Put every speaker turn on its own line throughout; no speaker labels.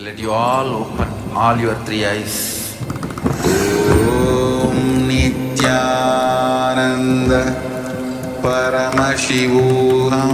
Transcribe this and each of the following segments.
Let you all open all your three eyes. Om Nityananda Paramashivoham.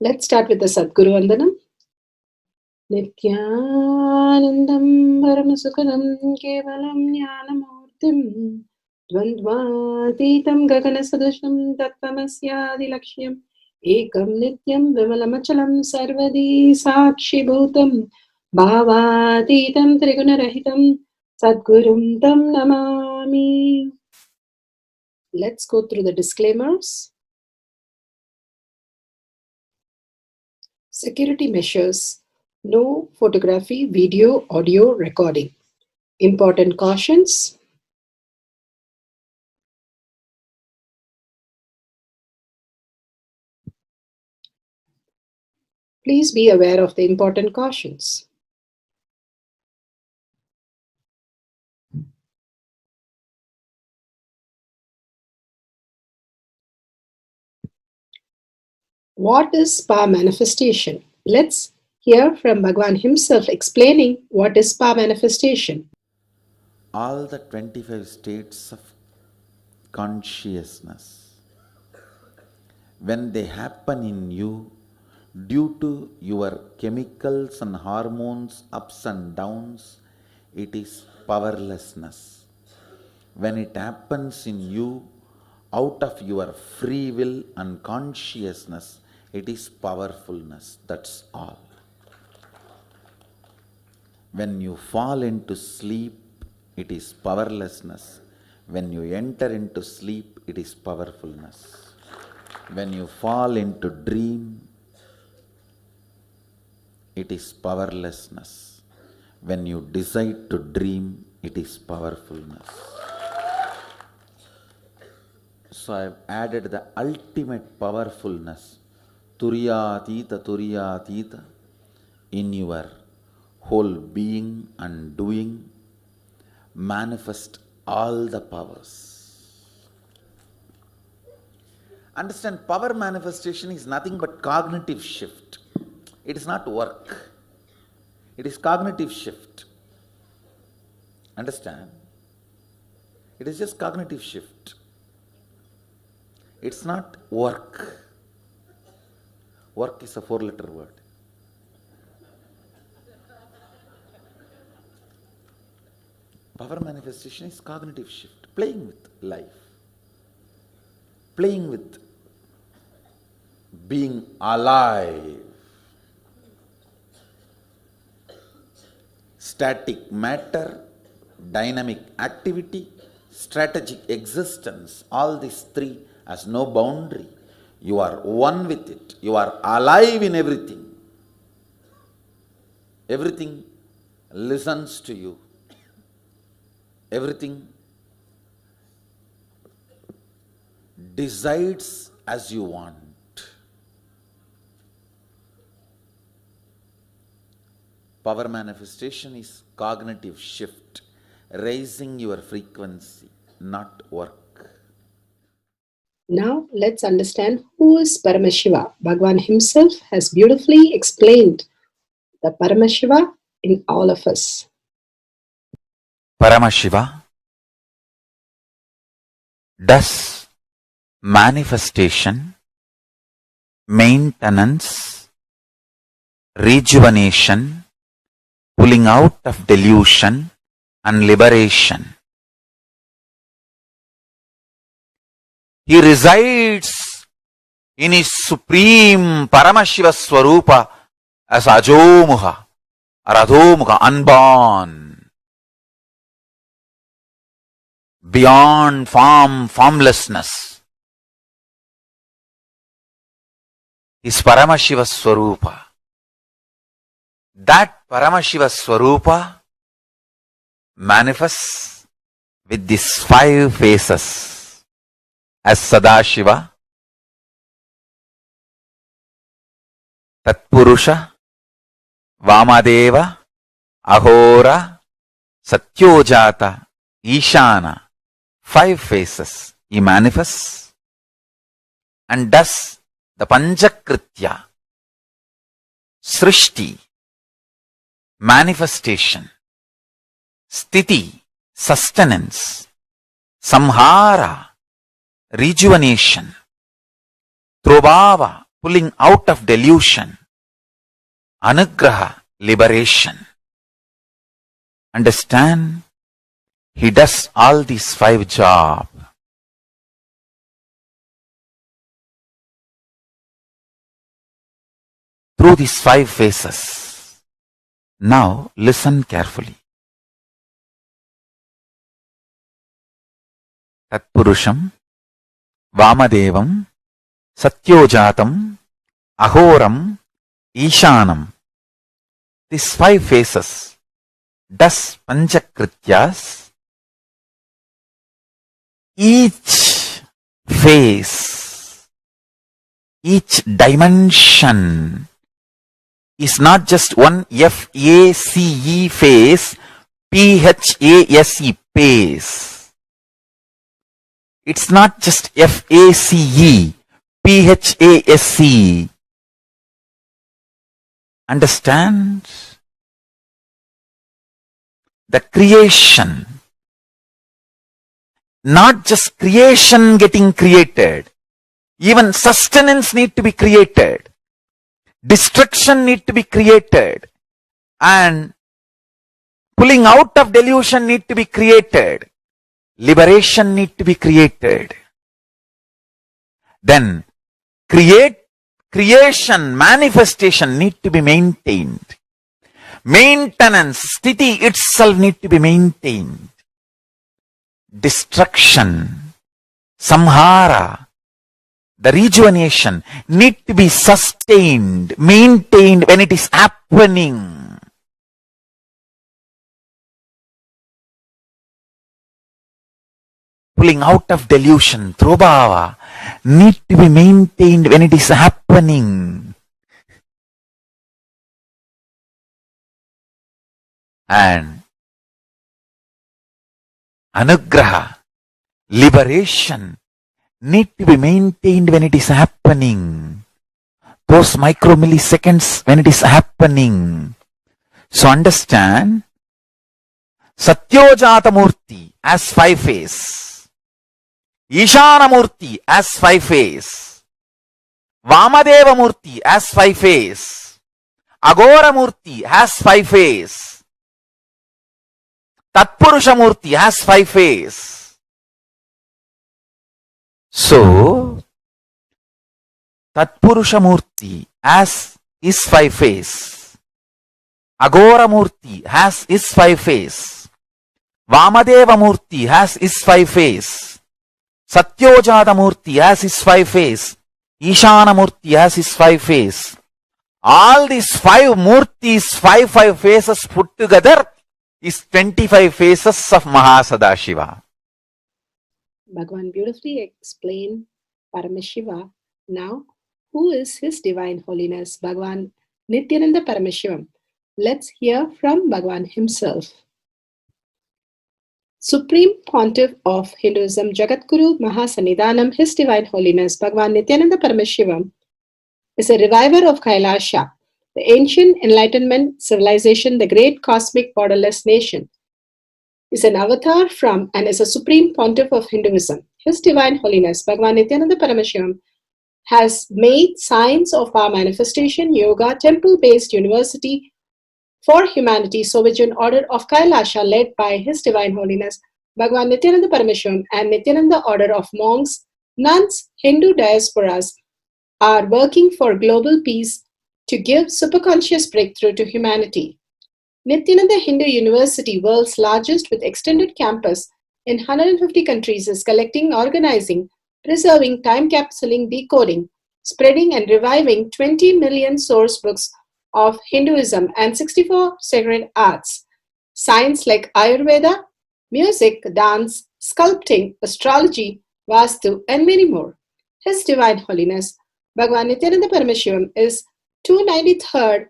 Let's start with the Sadguru Vandanam. Nityanandam Paramasukhanam Kevalam Jnanamurtim Dvandvatitam Gaganasadusham Tattvamasyaadilakshయం Ekam Nityam Vimalamachalam Sarvadi Sakshibhutam Bhavatitam Trigunarahitam Sadgurum Tam Namami. Let's go through the disclaimers. Security measures. No photography, video, audio recording. Important cautions. Please be aware of the important cautions. What is spa manifestation? Let's hear from Bhagwan himself explaining what is spa manifestation.
All the 25 states of consciousness, when they happen in you due to your chemicals and hormones ups and downs, it is powerlessness. When it happens in you out of your free will and consciousness, it is powerfulness. That's all. When you fall into sleep, it is powerlessness. When you enter into sleep, it is powerfulness. When you fall into dream, it is powerlessness. When you decide to dream, it is powerfulness. So I have added the ultimate powerfulness, Turiyatita, in your whole being and doing. Manifest all the powers. Understand, power manifestation is nothing but cognitive shift. It is not work. It is cognitive shift. Understand? It is just cognitive shift. It's not work. Work is a 4-letter word. Power manifestation is cognitive shift, playing with life, playing with being alive. Static matter, dynamic activity, strategic existence, all these three has no boundary. You are one with it. You are alive in everything. Everything listens to you. Everything decides as you want. Power manifestation is cognitive shift, raising your frequency, not work.
Now let's understand who is Paramashiva. Bhagavan himself has beautifully explained the Paramashiva in all of us.
Paramashiva does manifestation, maintenance, rejuvenation, pulling out of delusion and liberation. He resides in his supreme Paramashiva Swarupa as Ajomuha or Adhomuha, unborn, beyond form, formlessness. Is Paramashiva Swarupa. That Paramashiva Swarupa manifests with these 5 faces as Sadashiva, Tatpurusha, Vamadeva, Ahora, Satyojata, Ishana. 5 faces he manifests and does the Panchakritya, Srishti, manifestation, Sthiti, sustenance, Samhara, rejuvenation, Trobhava, pulling out of delusion, Anugraha, liberation. Understand? He does all these 5 jobs. Through these 5 phases. Now listen carefully. Tatpurusham, Vamadevam, Satyojatam, Ahoram, Ishanam. These 5 phases does Panchakrityas. Each phase, each dimension is not just one F-A-C-E phase, P-H-A-S-E phase. It's not just F-A-C-E, P-H-A-S-E. Understand? The creation, not just creation getting created, even sustenance need to be created, destruction need to be created, and pulling out of delusion need to be created, liberation need to be created. Then creation, manifestation need to be maintained. Maintenance, sthiti itself need to be maintained. Destruction, samhara, the rejuvenation need to be sustained, maintained when it is happening. Pulling out of delusion, trobhava, need to be maintained when it is happening. And anugraha, liberation, need to be maintained when it is happening. Those micromilliseconds when it is happening. So understand, Satyojata Murti as 5 phase, Ishana Murti as 5 phase, Vamadeva Murti as 5 phase, Agora Murti has 5 phase, Tatpurusha Murti has 5 phase. So, Tatpurusha Murti has his 5 phase, Agora Murti has his 5 phase, Vamadeva Murti has his 5 phase, Satyojata Murti has his 5 phase, Ishana Murti has his 5 faces. All these 5 Murtis, 5 faces put together is 25 faces of Mahasadashiva.
Bhagavan beautifully explained Paramashiva. Now, who is His Divine Holiness, Bhagavan Nityananda Paramashivam? Let's hear from Bhagavan himself. Supreme Pontiff of Hinduism, Jagadguru Mahasannidhanam, His Divine Holiness, Bhagavan Nityananda Paramashivam, is a reviver of Kailasha, the ancient enlightenment civilization, the great cosmic borderless nation. Is an avatar from and is a supreme pontiff of Hinduism. His Divine Holiness, Bhagavan Nityananda Paramashivam, has made science of power manifestation, yoga, temple-based university for humanity, Sovijian order of Kailasha led by His Divine Holiness, Bhagavan Nityananda Paramashivam, and Nityananda order of monks, nuns, Hindu diasporas are working for global peace to give superconscious breakthrough to humanity. Nityananda Hindu University, world's largest with extended campus in 150 countries, is collecting, organizing, preserving, time-capsuling, decoding, spreading and reviving 20 million source books of Hinduism and 64 sacred arts, science like Ayurveda, music, dance, sculpting, astrology, Vastu, and many more. His Divine Holiness, Bhagavan Nityananda Paramashivam, is 293rd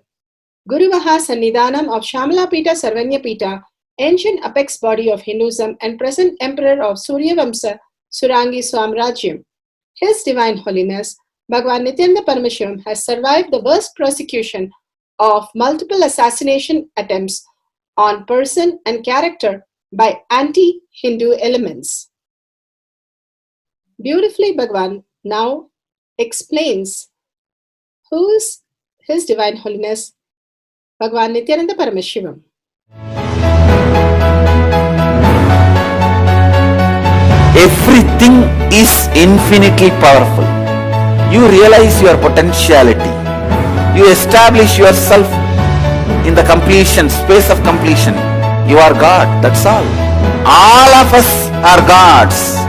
Guru Mahasannidhanam of Shamala Pita Sarvanya Pita, ancient apex body of Hinduism and present emperor of Surya Vamsa Surangi Swamrajyam. His Divine Holiness, Bhagavan Nityananda Paramashivam, has survived the worst persecution of multiple assassination attempts on person and character by anti-Hindu elements. Beautifully, Bhagavan now explains who is His Divine Holiness, Bhagavan Nityananda Paramashivam.
Everything is infinitely powerful. You realize your potentiality. You establish yourself in the completion, space of completion. You are God, that's all. All of us are gods.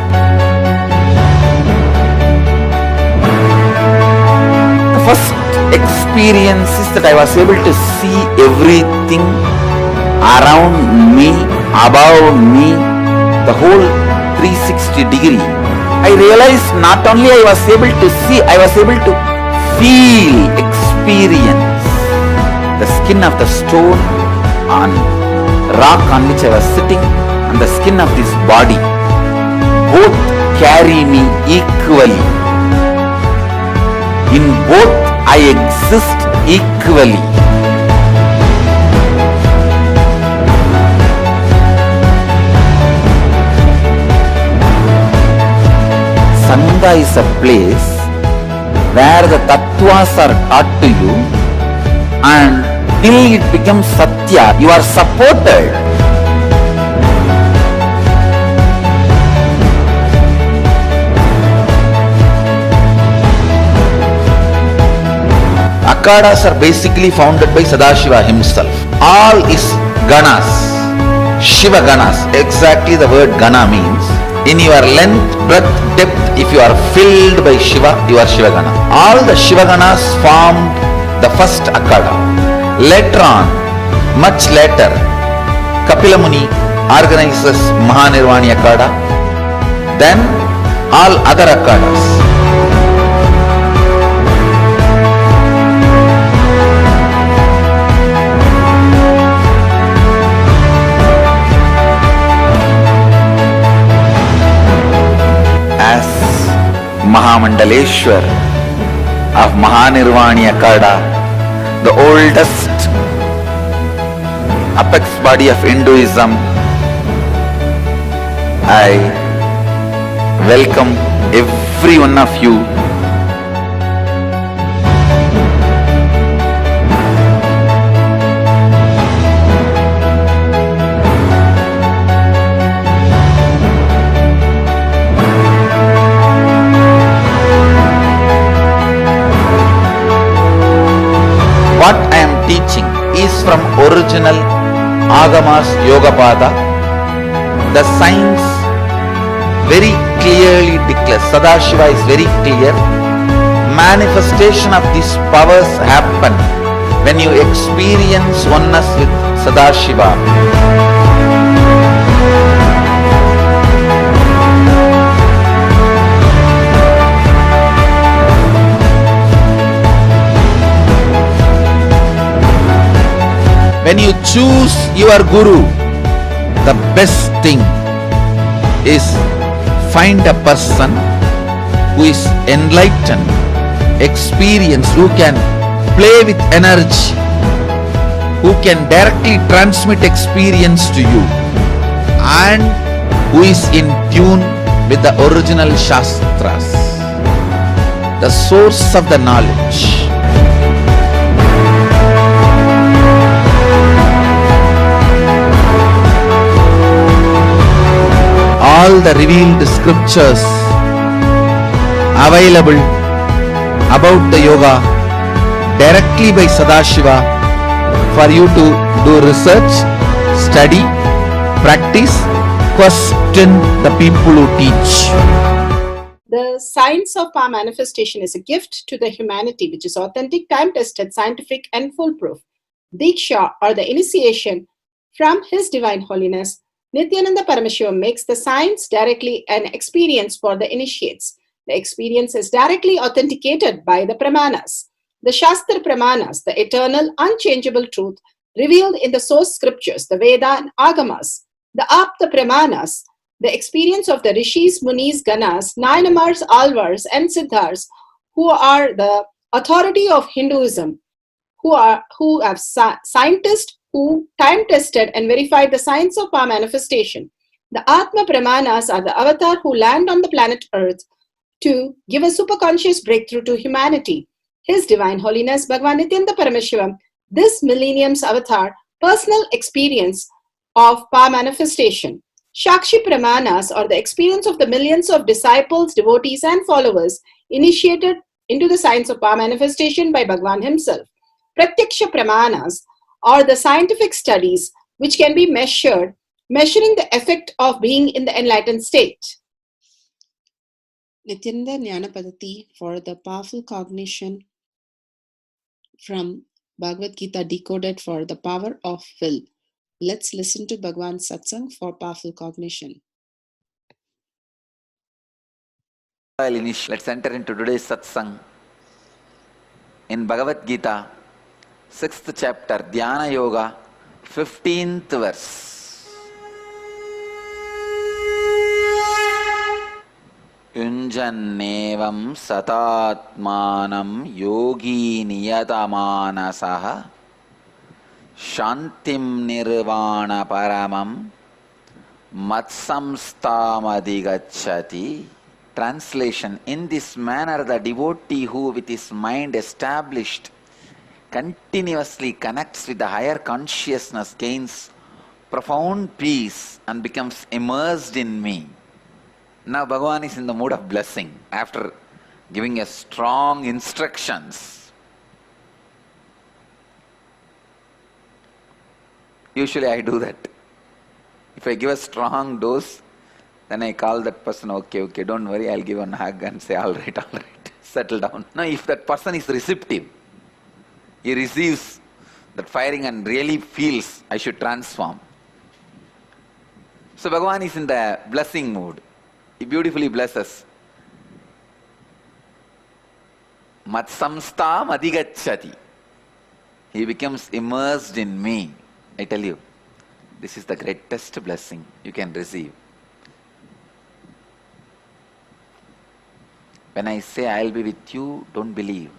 The first experience is that I was able to see everything around me, above me, the whole 360 degree. I realized not only I was able to see, I was able to feel, experience the skin of the stone on rock on which I was sitting and the skin of this body. Both carry me equally. In both I exist equally. Sangha is a place where the tattvas are taught to you, and till it becomes satya, you are supported. Akhadas are basically founded by Sadashiva himself. All is ganas, Shiva ganas. Exactly the word gana means. In your length, breadth, depth, if you are filled by Shiva, you are Shiva Gana. All the Shiva Ganas formed the first Akhada. Later on, much later, Kapila Muni organizes Mahanirvani Akhada. Then all other Akhadas. Mahamandaleshwar of Mahanirvani Akhada, the oldest apex body of Hinduism, I welcome every one of you. What I am teaching is from original Agamas Yogapada. The science very clearly declares, Sadashiva is very clear, manifestation of these powers happen when you experience oneness with Sadashiva. When you choose your Guru, the best thing is find a person who is enlightened, experienced, who can play with energy, who can directly transmit experience to you, and who is in tune with the original Shastras, the source of the knowledge. All the revealed scriptures available about the yoga directly by Sadashiva for you to do research, study, practice, question the people who teach.
The science of power manifestation is a gift to the humanity which is authentic, time-tested, scientific and foolproof. Diksha or the initiation from His Divine Holiness Nityananda Paramashivam makes the science directly an experience for the initiates. The experience is directly authenticated by the Pramanas. The Shastra Pramanas, the eternal, unchangeable truth revealed in the source scriptures, the Veda and Agamas. The Apta Pramanas, the experience of the Rishis, Munis, Ganas, Nayanamars, Alvars and Siddhars, who are the authority of Hinduism, who have scientists who time-tested and verified the science of power manifestation. The Atma Pramanas are the avatar who land on the planet Earth to give a superconscious breakthrough to humanity. His Divine Holiness Bhagavan Nityananda Paramashivam, this millennium's avatar, personal experience of power manifestation. Shakshi Pramanas are the experience of the millions of disciples, devotees and followers initiated into the science of power manifestation by Bhagavan himself. Pratyaksha Pramanas are the scientific studies which can be measuring the effect of being in the enlightened state. Nityananda Jnana Paddhati for the powerful cognition from Bhagavad Gita decoded for the power of will. Let's listen to Bhagwan's satsang for powerful cognition.
Let's enter into today's satsang in Bhagavad Gita, 6th chapter, Dhyana Yoga, 15th verse. Yunjannevam satatmanam yogi niyatamanasah shantim nirvana paramam matsamstamadhigacchati. Translation: in this manner the devotee who with his mind established continuously connects with the higher consciousness gains profound peace and becomes immersed in me. Now Bhagavan is in the mood of blessing after giving us strong instructions. Usually I do that. If I give a strong dose, then I call that person, okay, don't worry, I'll give a hug and say, all right, settle down. Now if that person is receptive, he receives that firing and really feels I should transform. So Bhagavan is in the blessing mood. He beautifully blesses. Matsamstam adhigacchati. He becomes immersed in me. I tell you, this is the greatest blessing you can receive. When I say I'll be with you, don't believe.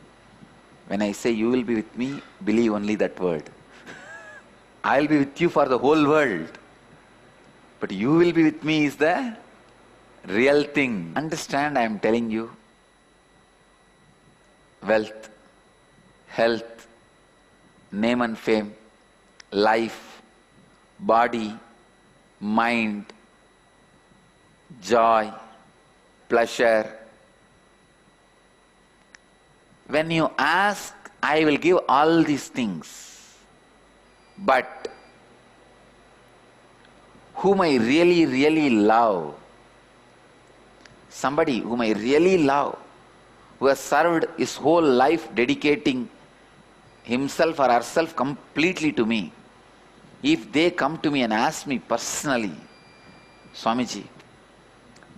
When I say you will be with me, believe only that word. I'll be with you for the whole world. But you will be with me is the real thing. Understand, I am telling you. Wealth, health, name and fame, life, body, mind, joy, pleasure. When you ask, I will give all these things. But whom I really, really love, somebody whom I really love, who has served his whole life dedicating himself or herself completely to me, if they come to me and ask me personally, Swamiji,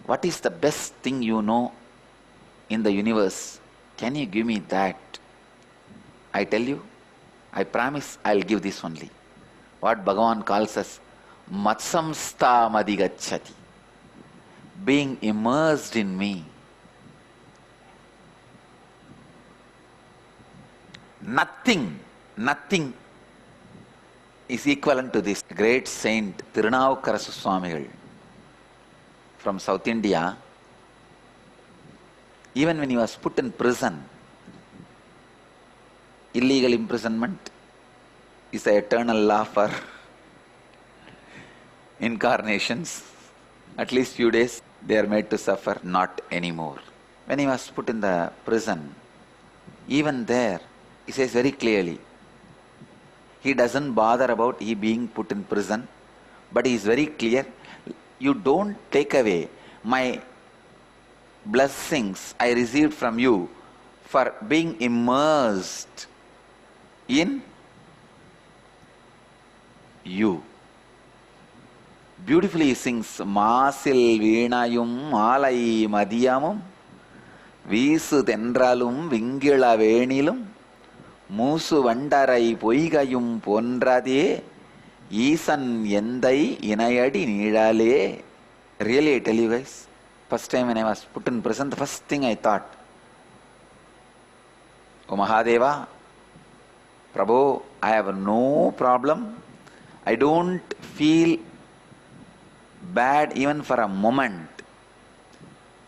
what is the best thing you know in the universe? Can you give me that? I tell you, I promise I'll give this only. What Bhagavan calls us, matsamsta madigacchati, being immersed in me. Nothing is equivalent to this. Great saint Tirunavukarasu Swamigal from South India, even when he was put in prison, illegal imprisonment is the eternal law for incarnations. At least few days they are made to suffer, not anymore. When he was put in the prison, even there, he says very clearly, he doesn't bother about he being put in prison, but he is very clear, you don't take away my blessings I received from you for being immersed in you. Beautifully he sings, Maasil Veenayum Malai Madiyamum Visu Tendralum Vingila Venilum Musu Vandarai Poigayum Pondrade Isan Yendai Inayadi Nidale. Really, I tell you guys, first time when I was put in prison, the first thing I thought, O Mahadeva, Prabhu, I have no problem. I don't feel bad even for a moment.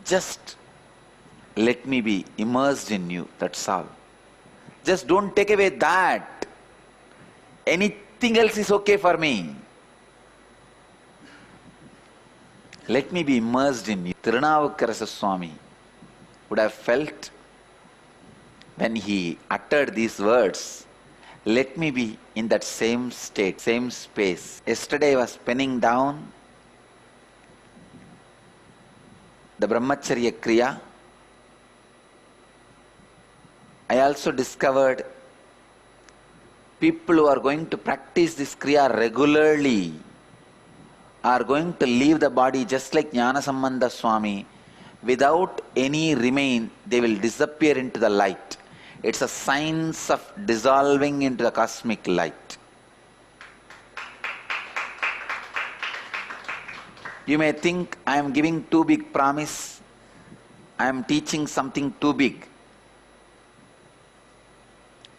Just let me be immersed in you, that's all. Just don't take away that. Anything else is okay for me. Let me be immersed in you. Tirunavukkarasa Swami would have felt when he uttered these words, let me be in that same state, same space. Yesterday I was penning down the Brahmacharya Kriya. I also discovered people who are going to practice this Kriya regularly are going to leave the body just like Jnana Sambandha Swami. Without any remain, they will disappear into the light. It's a science of dissolving into the cosmic light. You may think I am giving too big promise, I am teaching something too big.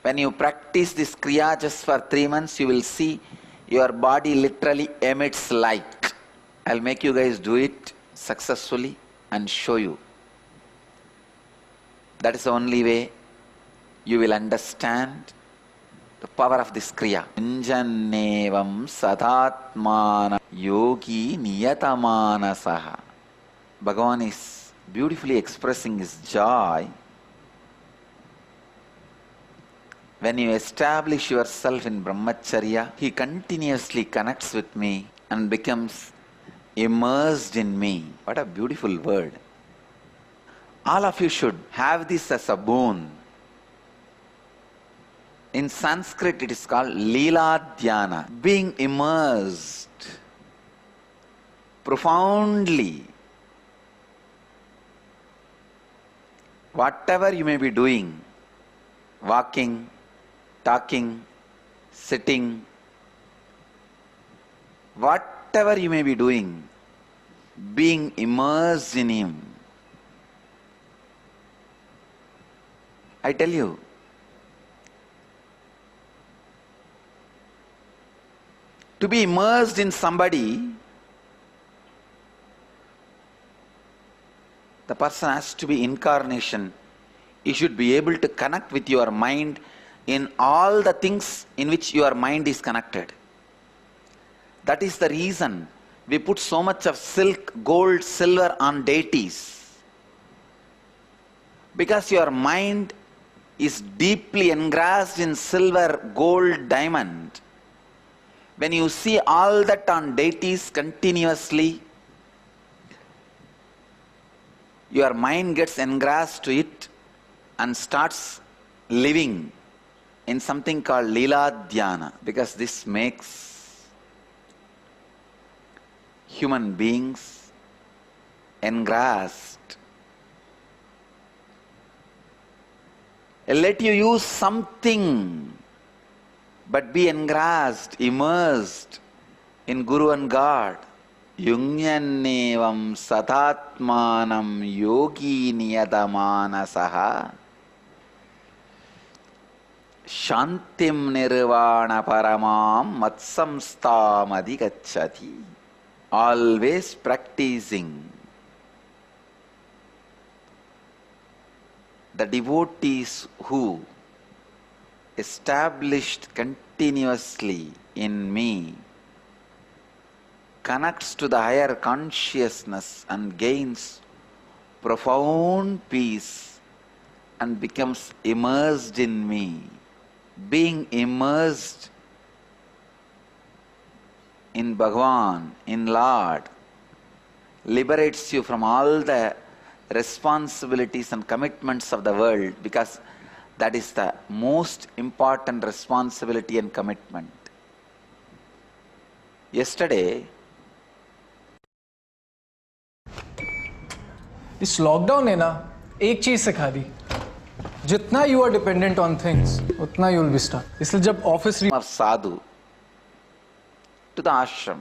When you practice this Kriya just for 3 months, you will see your body literally emits light. I'll make you guys do it successfully and show you. That is the only way you will understand the power of this Kriya. Injannevam sadatmana yogi niyatamanasaha. Bhagavan is beautifully expressing his joy. When you establish yourself in Brahmacharya, he continuously connects with me and becomes immersed in me. What a beautiful word. All of you should have this as a boon. In Sanskrit it is called Leela Dhyana, being immersed profoundly. Whatever you may be doing, walking, talking, sitting, whatever you may be doing, being immersed in him. I tell you, to be immersed in somebody, the person has to be incarnation. You should be able to connect with your mind in all the things in which your mind is connected. That is the reason we put so much of silk, gold, silver on deities. Because your mind is deeply engrossed in silver, gold, diamond. When you see all that on deities continuously, your mind gets engrossed to it and starts living in something called Leela Dhyana, because this makes human beings engrossed. Let you use something, but be engrossed, immersed in Guru and God. Yunyannevam satatmanam yogi niyadamanasaha shantim nirvana paramam matsamstam adhigacchati. Always practicing. The devotees who established continuously in me connects to the higher consciousness and gains profound peace and becomes immersed in me. Being immersed in Bhagavan, in Lord, liberates you from all the responsibilities and commitments of the world, because that is the most important responsibility and commitment. Yesterday,
इस lockdown ने ना एक चीज सिखा दी, जितना you are dependent on things उतना you will be stuck. इसलिए जब office
of sadhu to the ashram,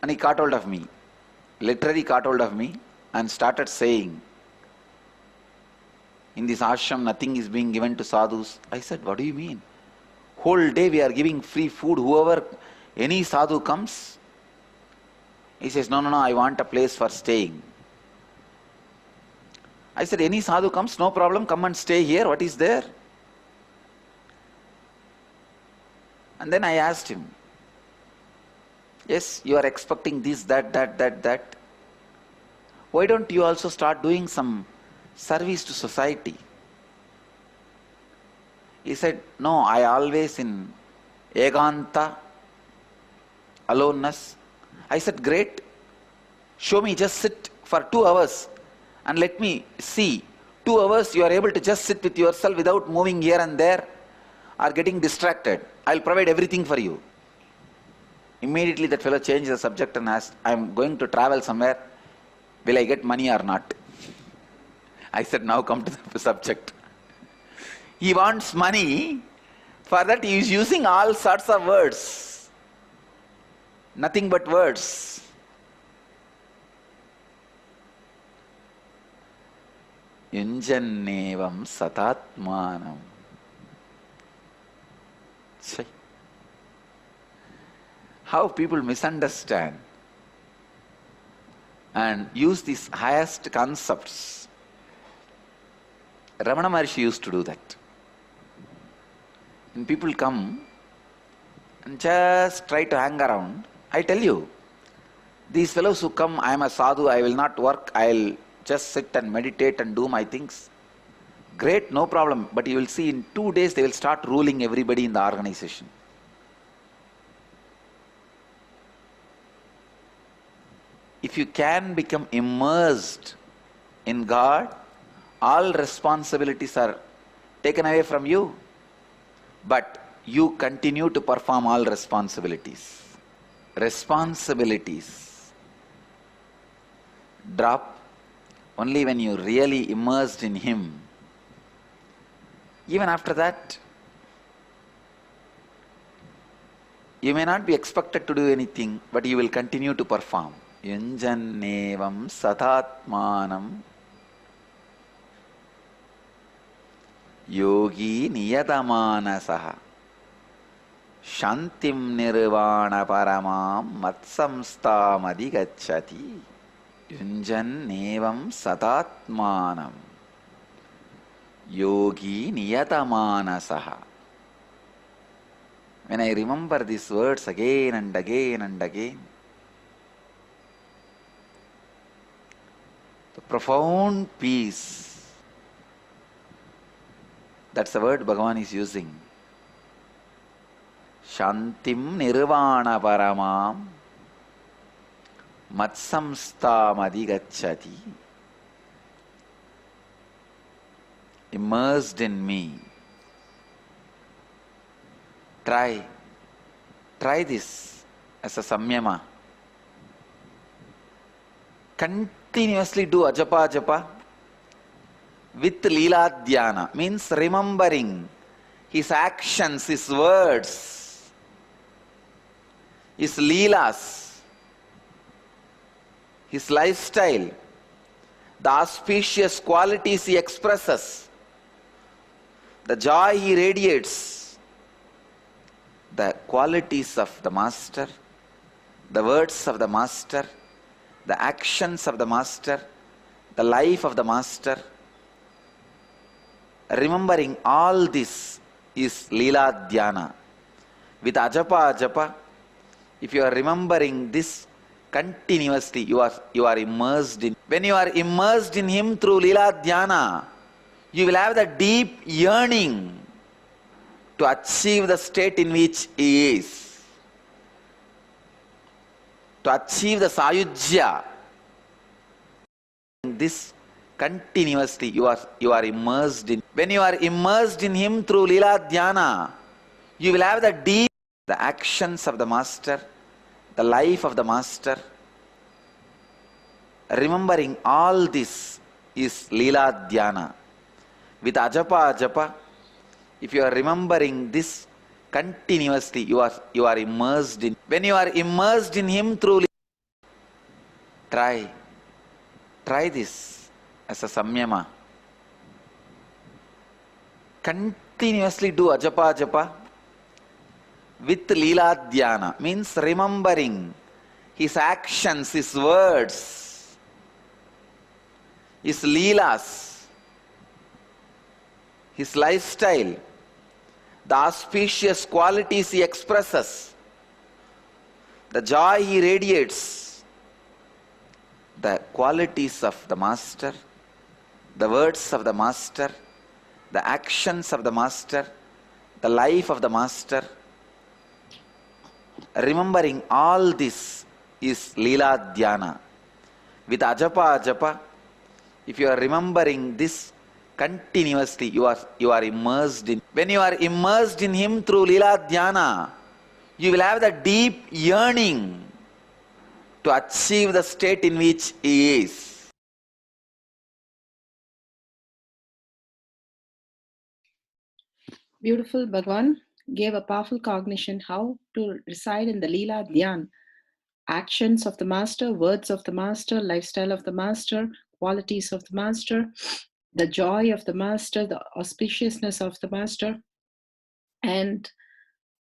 and he caught hold of me, literally caught hold of me and started saying, in this ashram nothing is being given to sadhus. I said, what do you mean? Whole day we are giving free food, whoever, any sadhu comes. He says, no, I want a place for staying. I said, any sadhu comes, no problem, come and stay here, what is there? And then I asked him, yes, you are expecting this, that. Why don't you also start doing some service to society? He said, no, I always in eganta, aloneness. I said, great, show me, just sit for 2 hours and let me see. 2 hours you are able to just sit with yourself without moving here and there or getting distracted. I'll provide everything for you. Immediately that fellow changed the subject and asked, I'm going to travel somewhere, will I get money or not? I said, now come to the subject. He wants money, for that he is using all sorts of words. Nothing but words. Yunjannevam satatmanam. How people misunderstand and use these highest concepts. Ramana Maharshi used to do that. When people come and just try to hang around, I tell you, these fellows who come, I am a sadhu, I will not work, I will just sit and meditate and do my things. Great, no problem. But you will see in 2 days they will start ruling everybody in the organization. If you can become immersed in God, all responsibilities are taken away from you. But you continue to perform all responsibilities. Responsibilities drop only when you really immersed in Him. Even after that, you may not be expected to do anything, but you will continue to perform. Yunjannevam satatmanam yogi niyadamanasaha shantim nirvana paramam matsamstam adhigacchati. Yunjannevam satatmanam yogi niyadamanasaha. When I remember these words again and again and again, the profound peace, that's the word Bhagavan is using. Shantim nirvana paramam matsamstam adhigacchati. immersed in me. Try this as a samyama. Continuously do ajapa with lila dhyana, means remembering his actions, his words, his leelas, his lifestyle, the auspicious qualities he expresses, the joy he radiates, the qualities of the Master, the words of the Master, the actions of the Master, the life of the Master. Remembering all this is Leela Dhyana. With ajapa, if you are remembering this continuously, you are immersed in. When you are immersed in Him through Leela Dhyana, you will have the deep yearning to achieve the state in which He is, to achieve the Sayujya. This continuously you are immersed in. When you are immersed in Him through Leela Dhyana, you will have the deep, the actions of the Master, the life of the Master. Remembering all this is Leela Dhyana. With ajapa, if you are remembering this continuously, you are immersed in. When you are immersed in Him through, try this as a samyama. Continuously do ajapa with lila dhyana, means remembering his actions, his words, his leelas, his lifestyle, the auspicious qualities he expresses, the joy he radiates, the qualities of the Master, the words of the Master, the actions of the Master, the life of the Master. Remembering all this is Leela Dhyana. With ajapa, if you are remembering this continuously, you are immersed in. When you are immersed in Him through Leela Dhyana, you will have the deep yearning to achieve the state in which He is.
Beautiful. Bhagwan gave a powerful cognition how to reside in the Leela Dhyan. Actions of the Master, words of the Master, lifestyle of the Master, qualities of the Master, the joy of the Master, the auspiciousness of the Master, and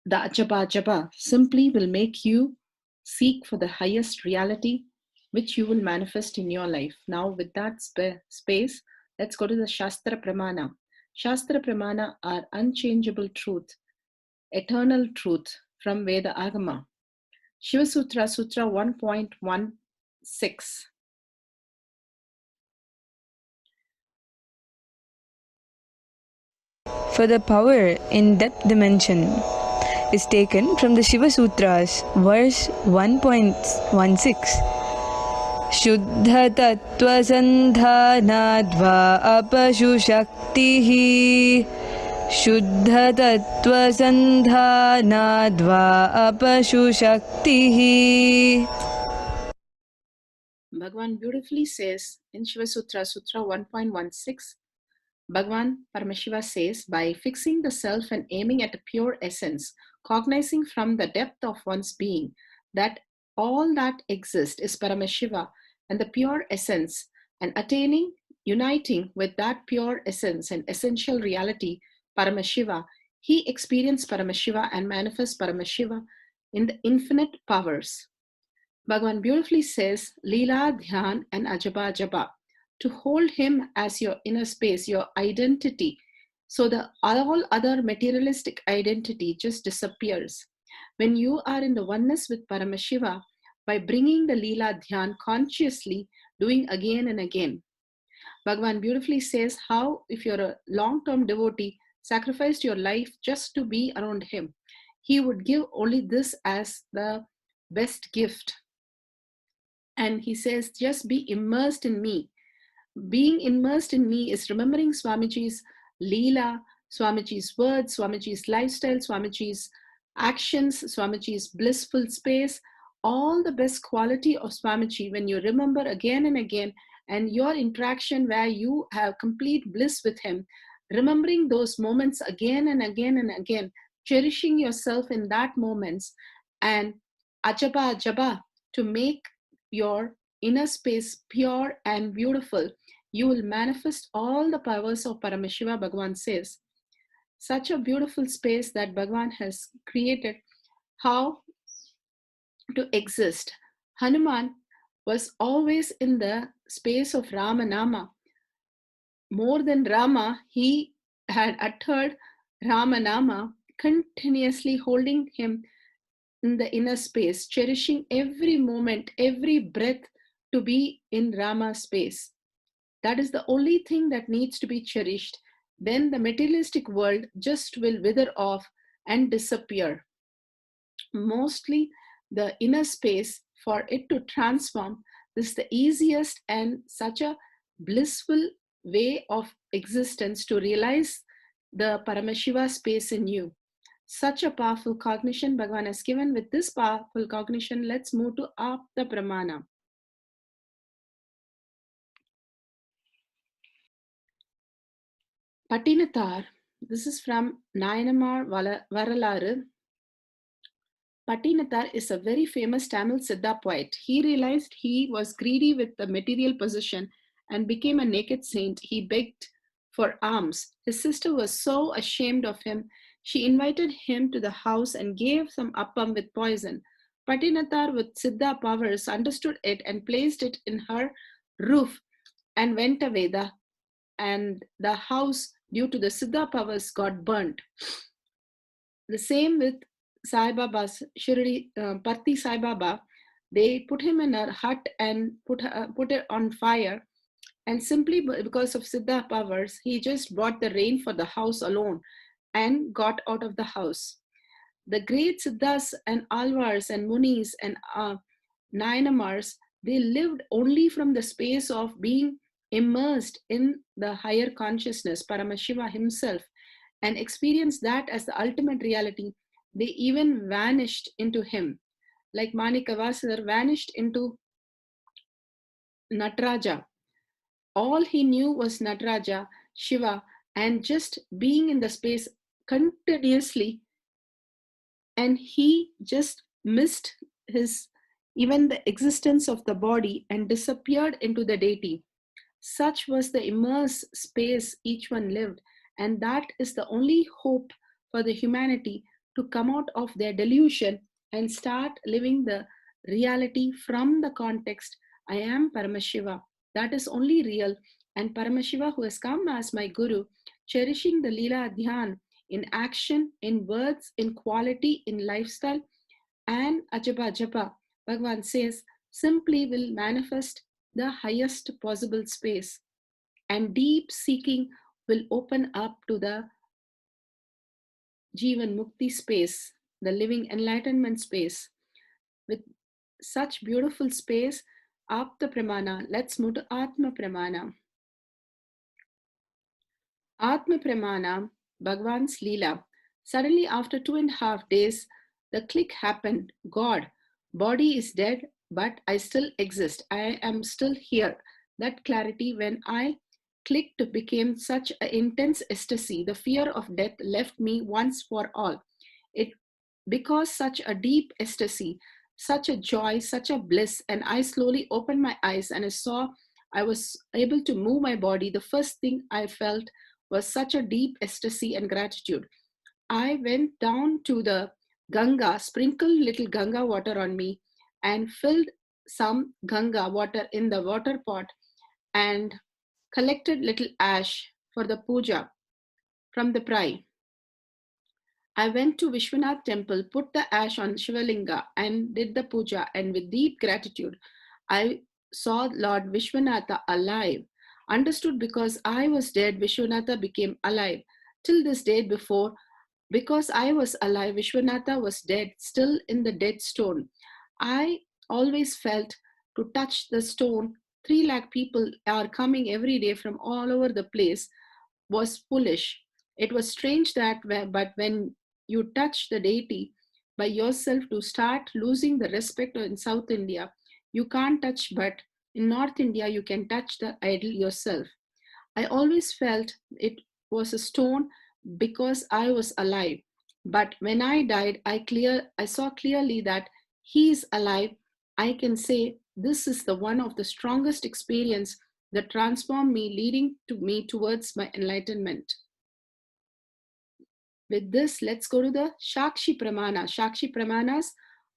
the ajapa simply will make you seek for the highest reality which you will manifest in your life. Now with that space, let's go to the Shastra Pramana. Shastra Pramana are unchangeable truth, eternal truth from Veda Agama. Shiva Sutra, Sutra 1.16.
For the power in depth dimension is taken from the Shiva Sutras, verse 1.16. Shuddha tattva sandhanadva apashu shaktihi. Shuddha tattva sandhanadva apashu shaktihi.
Bhagavan beautifully says in Shiva Sutra, Sutra 1.16, Bhagavan Paramashiva says, by fixing the self and aiming at a pure essence, cognizing from the depth of one's being that all that exists is Paramashiva and the pure essence, and attaining, uniting with that pure essence and essential reality, Paramashiva, he experienced Paramashiva and manifests Paramashiva in the infinite powers. Bhagavan beautifully says, Leela, Dhyan, and Ajapa Japa, to hold Him as your inner space, your identity. So the all other materialistic identity just disappears. When you are in the oneness with Paramashiva, by bringing the Leela Dhyan consciously, doing again and again. Bhagavan beautifully says how, if you're a long-term devotee, sacrificed your life just to be around Him, He would give only this as the best gift. And He says, just be immersed in me. Being immersed in me is remembering Swamiji's Leela, Swamiji's words, Swamiji's lifestyle, Swamiji's actions, Swamiji's blissful space, all the best quality of Swamiji when you remember again and again, and your interaction where you have complete bliss with him, remembering those moments again and again and again, cherishing yourself in that moments, and ajaba ajaba to make your inner space pure and beautiful, you will manifest all the powers of Paramashiva, Bhagavan says. Such a beautiful space that Bhagavan has created. How to exist? Hanuman was always in the space of Ramanama. More than Rama, he had uttered Ramanama, continuously holding him in the inner space, cherishing every moment, every breath to be in Rama's space. That is the only thing that needs to be cherished. Then the materialistic world just will wither off and disappear. Mostly the inner space, for it to transform, this is the easiest and such a blissful way of existence to realize the Paramashiva space in you. Such a powerful cognition Bhagavan has given. With this powerful cognition, let's move to Apta Pramana. Patinathar, this is from Nayanamar Varalaru. Patinathar is a very famous Tamil Siddha poet. He realized he was greedy with the material possession and became a naked saint. He begged for alms. His sister was so ashamed of him, she invited him to the house and gave some appam with poison. Patinathar, with Siddha powers, understood it and placed it in her roof and went away. The house, due to the Siddha powers, got burnt. The same with Sai Baba's Shirdi, Parthi Sai Baba. They put him in a hut and put it on fire. And simply because of Siddha powers, he just brought the rain for the house alone and got out of the house. The great Siddhas and Alvars and Munis and Nayanamars, they lived only from the space of being immersed in the higher consciousness, Paramashiva himself, and experienced that as the ultimate reality. They even vanished into him. Like Manikavasar vanished into Nataraja. All he knew was Nataraja, Shiva, and just being in the space continuously, and he just missed his even the existence of the body and disappeared into the deity. Such was the immense space each one lived, and that is the only hope for the humanity to come out of their delusion and start living the reality from the context. I am Paramashiva. That is only real, and Paramashiva, who has come as my Guru, cherishing the Leela Dhyan in action, in words, in quality, in lifestyle, and Ajapa Japa, Bhagavan says, simply will manifest the highest possible space, and deep seeking will open up to the Jivan Mukti space, the living enlightenment space. With such beautiful space, Apta Pramana, let's move to Atma Pramana. Atma Pramana, Bhagavan's Leela. Suddenly, after 2.5 days, the click happened. God, body is dead, but I still exist. I am still here. That clarity, when I clicked, became such an intense ecstasy. The fear of death left me once for all. It because such a deep ecstasy, such a joy, such a bliss, and I slowly opened my eyes and I saw I was able to move my body. The first thing I felt was such a deep ecstasy and gratitude. I went down to the Ganga, sprinkled little Ganga water on me, and filled some Ganga water in the water pot and collected little ash for the puja from the prai. I went to Vishwanath temple, put the ash on Shivalinga and did the puja, and with deep gratitude, I saw Lord Vishwanatha alive. Understood because I was dead, Vishwanatha became alive. Till this day before, because I was alive, Vishwanatha was dead, still in the dead stone. I always felt to touch the stone 3 lakh people are coming every day from all over the place was foolish. It was strange that, but when you touch the deity by yourself to start losing the respect in South India, you can't touch, but in North India, you can touch the idol yourself. I always felt it was a stone because I was alive. But when I died, I saw clearly that he is alive. I can say this is the one of the strongest experience that transformed me, leading to me towards my enlightenment. With this, let's go to the Shakshi Pramana. Shakshi Pramanas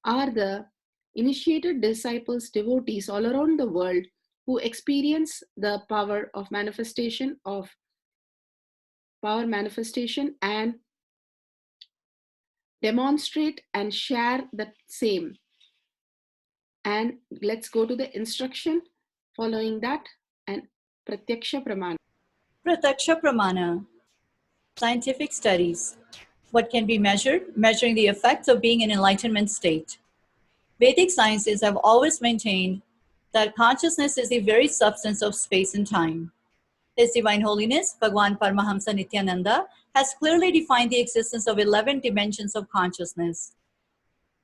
are the initiated disciples, devotees all around the world who experience the power manifestation and demonstrate and share the same. And let's go to the instruction following that and Pratyaksha Pramana.
Pratyaksha Pramana. Scientific studies. What can be measured? Measuring the effects of being in enlightenment state. Vedic sciences have always maintained that consciousness is the very substance of space and time. His Divine Holiness, Bhagwan Paramahamsa Nityananda, has clearly defined the existence of 11 dimensions of consciousness.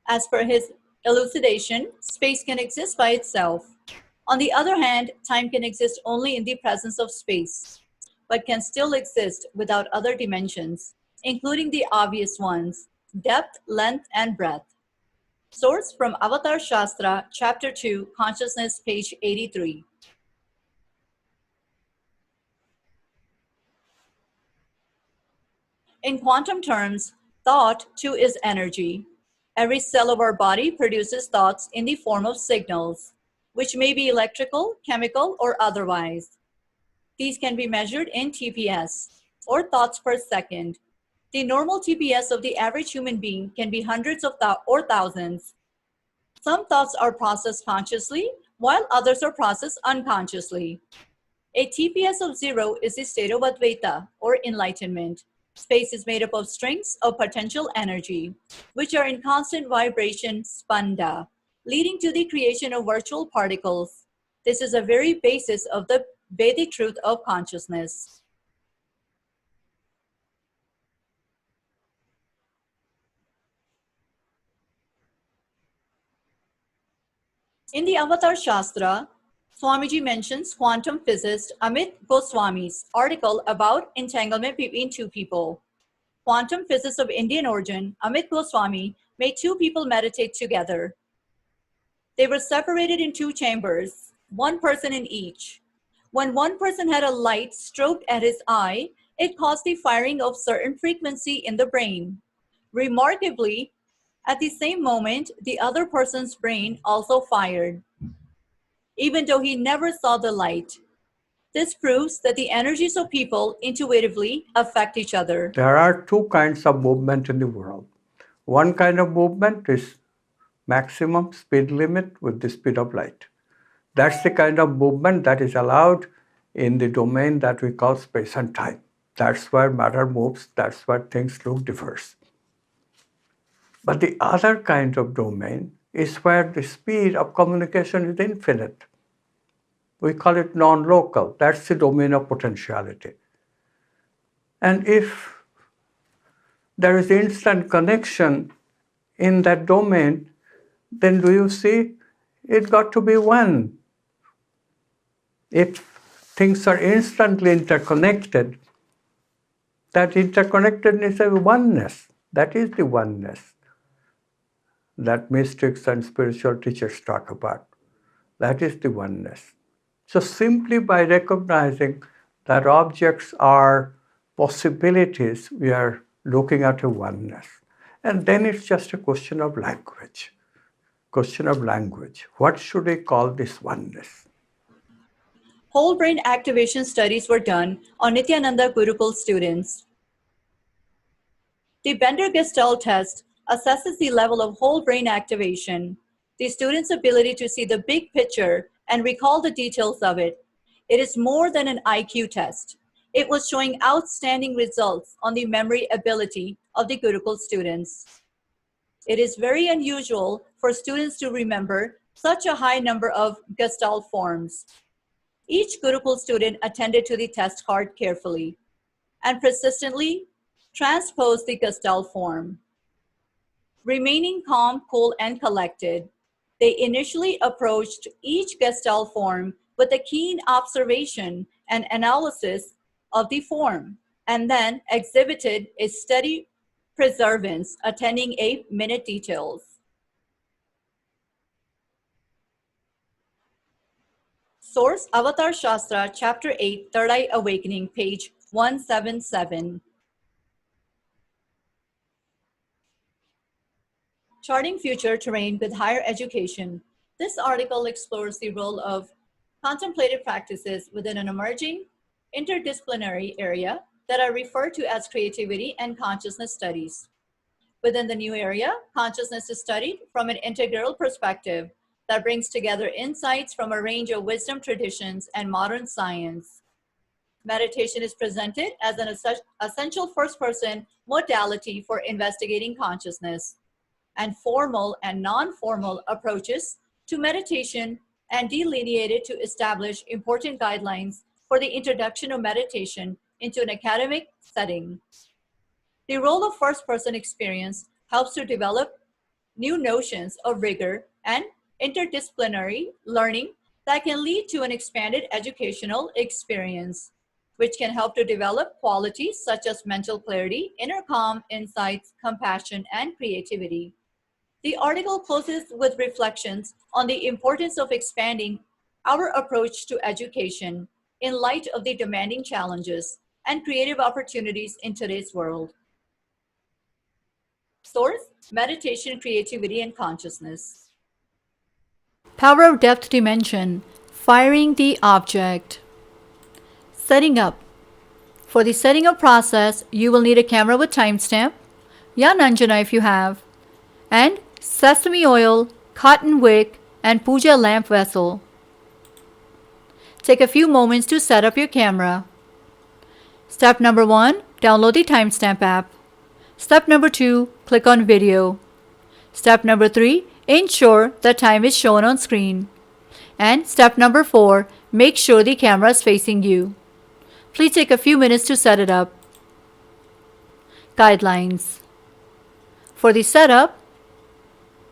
As per his elucidation, space can exist by itself. On the other hand, time can exist only in the presence of space, but can still exist without other dimensions, including the obvious ones, depth, length, and breadth. Source from Avatar Shastra, Chapter 2, Consciousness, page 83. In quantum terms, thought too is energy. Every cell of our body produces thoughts in the form of signals, which may be electrical, chemical, or otherwise. These can be measured in TPS, or thoughts per second. The normal TPS of the average human being can be hundreds of or thousands. Some thoughts are processed consciously, while others are processed unconsciously. A TPS of 0 is the state of Advaita, or enlightenment. Space is made up of strings of potential energy, which are in constant vibration, spanda, leading to the creation of virtual particles. This is the very basis of the Vedic truth of consciousness. In the Avatar Shastra, Swamiji mentions quantum physicist Amit Goswami's article about entanglement between two people. Quantum physicist of Indian origin, Amit Goswami, made two people meditate together. They were separated in two chambers, one person in each. When one person had a light stroked at his eye, it caused the firing of certain frequency in the brain. Remarkably, at the same moment, the other person's brain also fired, even though he never saw the light. This proves that the energies of people intuitively affect each other.
There are two kinds of movement in the world. One kind of movement is maximum speed limit with the speed of light. That's the kind of movement that is allowed in the domain that we call space and time. That's where matter moves, that's where things look diverse. But the other kind of domain is where the speed of communication is infinite. We call it non-local. That's the domain of potentiality. And if there is instant connection in that domain, then do you see it got to be one? If things are instantly interconnected, that interconnectedness is a oneness. That is the oneness that mystics and spiritual teachers talk about. That is the oneness. So simply by recognizing that objects are possibilities, we are looking at a oneness. And then it's just a question of language. Question of language. What should we call this oneness?
Whole brain activation studies were done on Nityananda Gurukul students. The Bender-Gestalt test assesses the level of whole brain activation, the student's ability to see the big picture and recall the details of it. It is more than an IQ test. It was showing outstanding results on the memory ability of the Gurukul students. It is very unusual for students to remember such a high number of Gestalt forms. Each Gurukul student attended to the test card carefully and persistently transposed the Gestalt form. Remaining calm, cool, and collected, they initially approached each Gestalt form with a keen observation and analysis of the form, and then exhibited a steady perseverance, attending a minute details. Source Avatar Shastra, Chapter 8, Third Eye Awakening, page 177. Charting Future Terrain with Higher Education. This article explores the role of contemplative practices within an emerging interdisciplinary area that are referred to as creativity and consciousness studies. Within the new area, consciousness is studied from an integral perspective that brings together insights from a range of wisdom traditions and modern science. Meditation is presented as an essential first-person modality for investigating consciousness, and formal and non-formal approaches to meditation and delineated to establish important guidelines for the introduction of meditation into an academic setting. The role of first-person experience helps to develop new notions of rigor and interdisciplinary learning that can lead to an expanded educational experience, which can help to develop qualities such as mental clarity, inner calm, insights, compassion, and creativity. The article closes with reflections on the importance of expanding our approach to education in light of the demanding challenges and creative opportunities in today's world. Source: Meditation, Creativity, and Consciousness. Power of Depth Dimension, Firing the Object. Setting up. For the setting up process, you will need a camera with timestamp, Nanjana if you have, and sesame oil, cotton wick, and puja lamp vessel. Take a few moments to set up your camera. Step number 1, download the timestamp app. Step number 2, click on video. Step number 3, ensure the time is shown on screen. And step number 4, make sure the camera is facing you. Please take a few minutes to set it up. Guidelines. For the setup,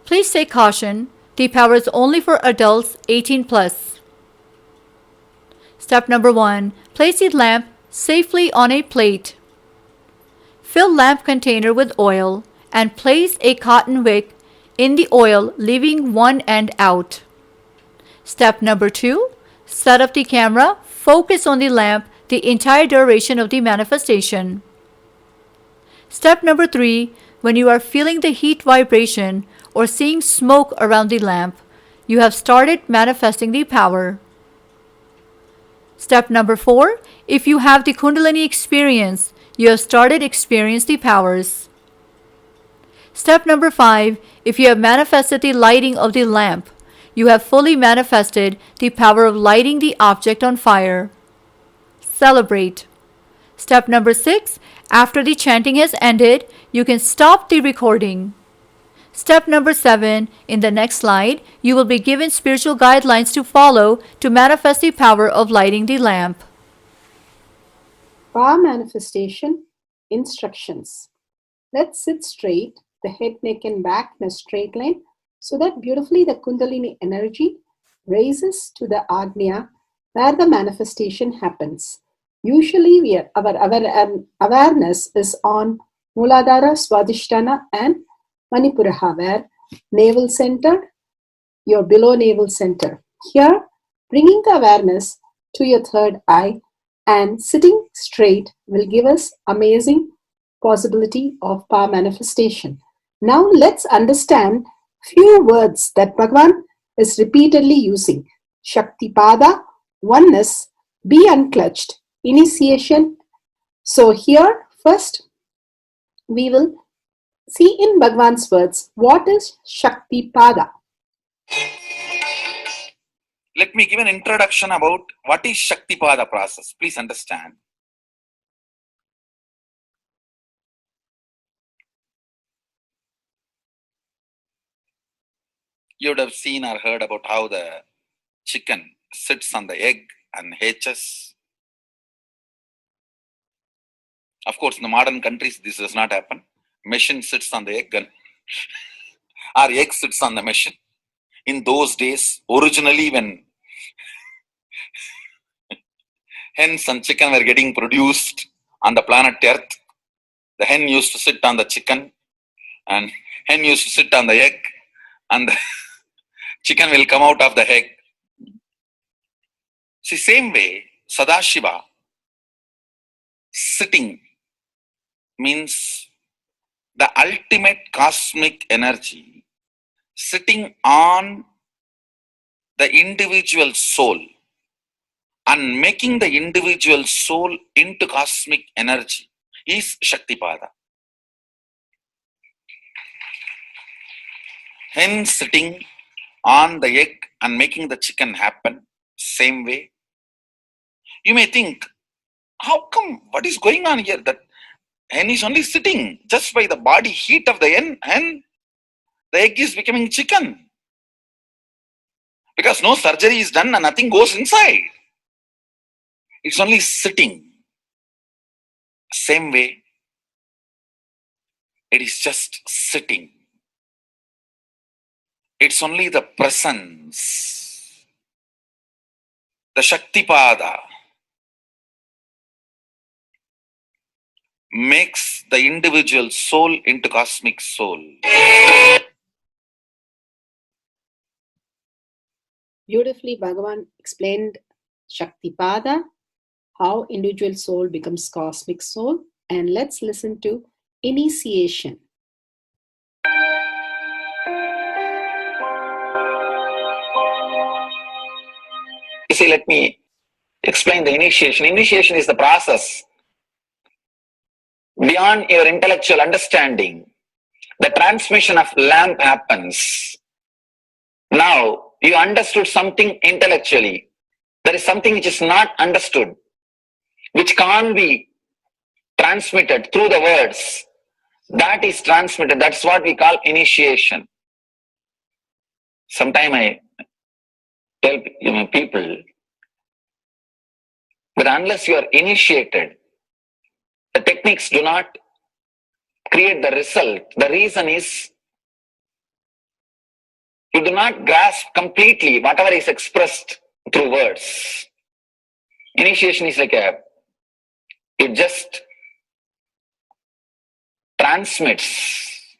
please take caution. The power is only for adults 18 plus. Step number 1, place the lamp safely on a plate. Fill lamp container with oil and place a cotton wick in the oil, leaving one end out. Step number 2, set up the camera, focus on the lamp the entire duration of the manifestation. Step number 3, when you are feeling the heat vibration or seeing smoke around the lamp, you have started manifesting the power. Step number 4, if you have the Kundalini experience, you have started experiencing the powers. Step number 5, if you have manifested the lighting of the lamp, you have fully manifested the power of lighting the object on fire. Celebrate. Step number 6, after the chanting has ended, you can stop the recording. Step number 7, in the next slide, you will be given spiritual guidelines to follow to manifest the power of lighting the lamp.
Power manifestation instructions. Let's sit straight, the head, neck, and back in a straight line, so that beautifully the Kundalini energy raises to the Agnya where the manifestation happens. Usually our awareness is on Muladhara, Swadhisthana, and Manipuraha, where navel center, your below navel center. Here, bringing the awareness to your third eye and sitting straight will give us amazing possibility of power manifestation. Now let's understand few words that Bhagavan is repeatedly using. Shakti Pada, oneness, be unclutched, initiation. So here first we will see in Bhagavan's words what is Shakti Pada.
Let me give an introduction about what is Shaktipada process. Please understand. You would have seen or heard about how the chicken sits on the egg and HS. Of course, in the modern countries, this does not happen. Machine sits on the egg and or egg sits on the machine. In those days, originally when hens and chicken were getting produced on the planet Earth, the hen used to sit on the chicken and hen used to sit on the egg, and the chicken will come out of the egg. See, same way, Sadashiva sitting means the ultimate cosmic energy sitting on the individual soul and making the individual soul into cosmic energy is Shaktipada. Hen sitting on the egg and making the chicken happen, same way. You may think, how come, what is going on here? That hen is only sitting just by the body heat of the hen, the egg is becoming chicken. Because no surgery is done and nothing goes inside. It's only sitting. Same way, it is just sitting. It's only the presence, the Shaktipada, makes the individual soul into cosmic soul.
Beautifully, Bhagavan explained Shaktipada, how individual soul becomes cosmic soul. And let's listen to initiation.
You see, let me explain the initiation. Initiation is the process beyond your intellectual understanding. The transmission of lamp happens. Now, you understood something intellectually. There is something which is not understood, which can't be transmitted through the words. That is transmitted. That's what we call initiation. Sometimes I tell people that unless you are initiated, the techniques do not create the result. The reason is you do not grasp completely whatever is expressed through words. Initiation is like it just transmits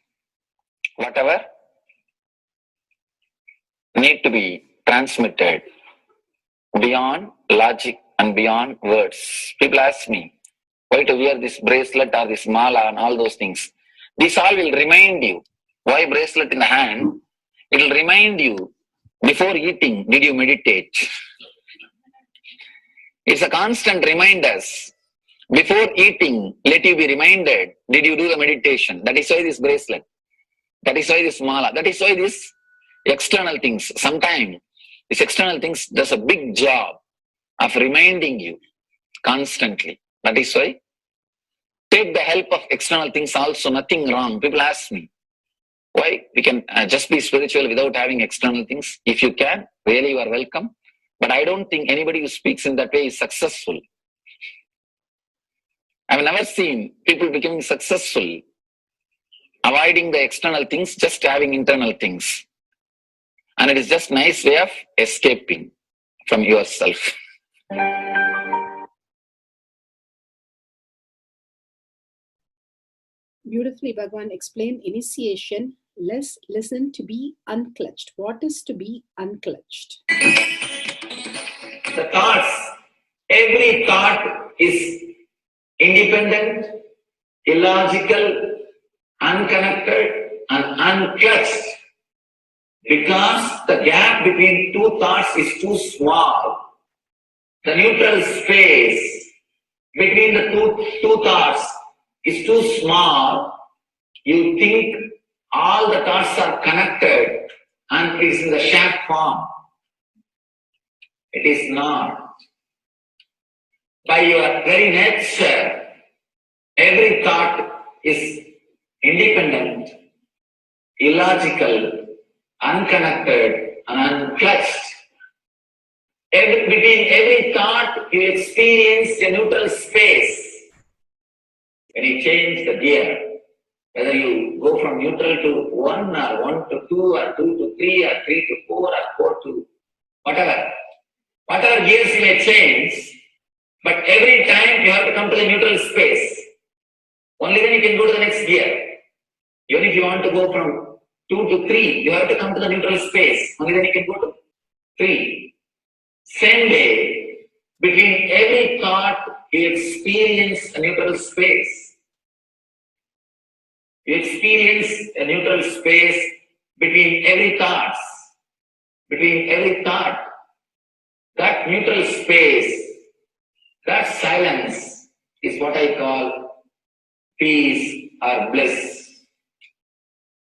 whatever need to be transmitted beyond logic and beyond words. People ask me, why to wear this bracelet or this mala and all those things. This all will remind you. Why bracelet in the hand? It will remind you, before eating, did you meditate? It's a constant reminder. Before eating, let you be reminded, did you do the meditation? That is why this bracelet. That is why this mala. That is why this external things. Sometimes these external things does a big job of reminding you constantly. That is why take the help of external things also, nothing wrong. People ask me, why we can just be spiritual without having external things? If you can, really you are welcome. But I don't think anybody who speaks in that way is successful. I've never seen people becoming successful, avoiding the external things, just having internal things. And it is just a nice way of escaping from yourself.
Beautifully, Bhagavan explained initiation. Let's listen to be unclutched. What is to be unclutched?
The thoughts, every thought is independent, illogical, unconnected, and unclutched. Because the gap between two thoughts is too small. The neutral space between the two thoughts is too small. You think all the thoughts are connected and it is in the shape form. It is not. By your very nature, every thought is independent, illogical, unconnected, and unclutched. Between every thought, you experience a neutral space. When you change the gear, whether you go from neutral to 1 or 1 to 2 or 2 to 3 or 3 to 4 or 4 to whatever gears you may change, but every time you have to come to the neutral space. Only then you can go to the next gear. Even if you want to go from 2 to 3, you have to come to the neutral space. Only then you can go to 3. Same way, between every thought, you experience a neutral space. You experience a neutral space between every thought. Between every thought. That neutral space, that silence is what I call peace or bliss.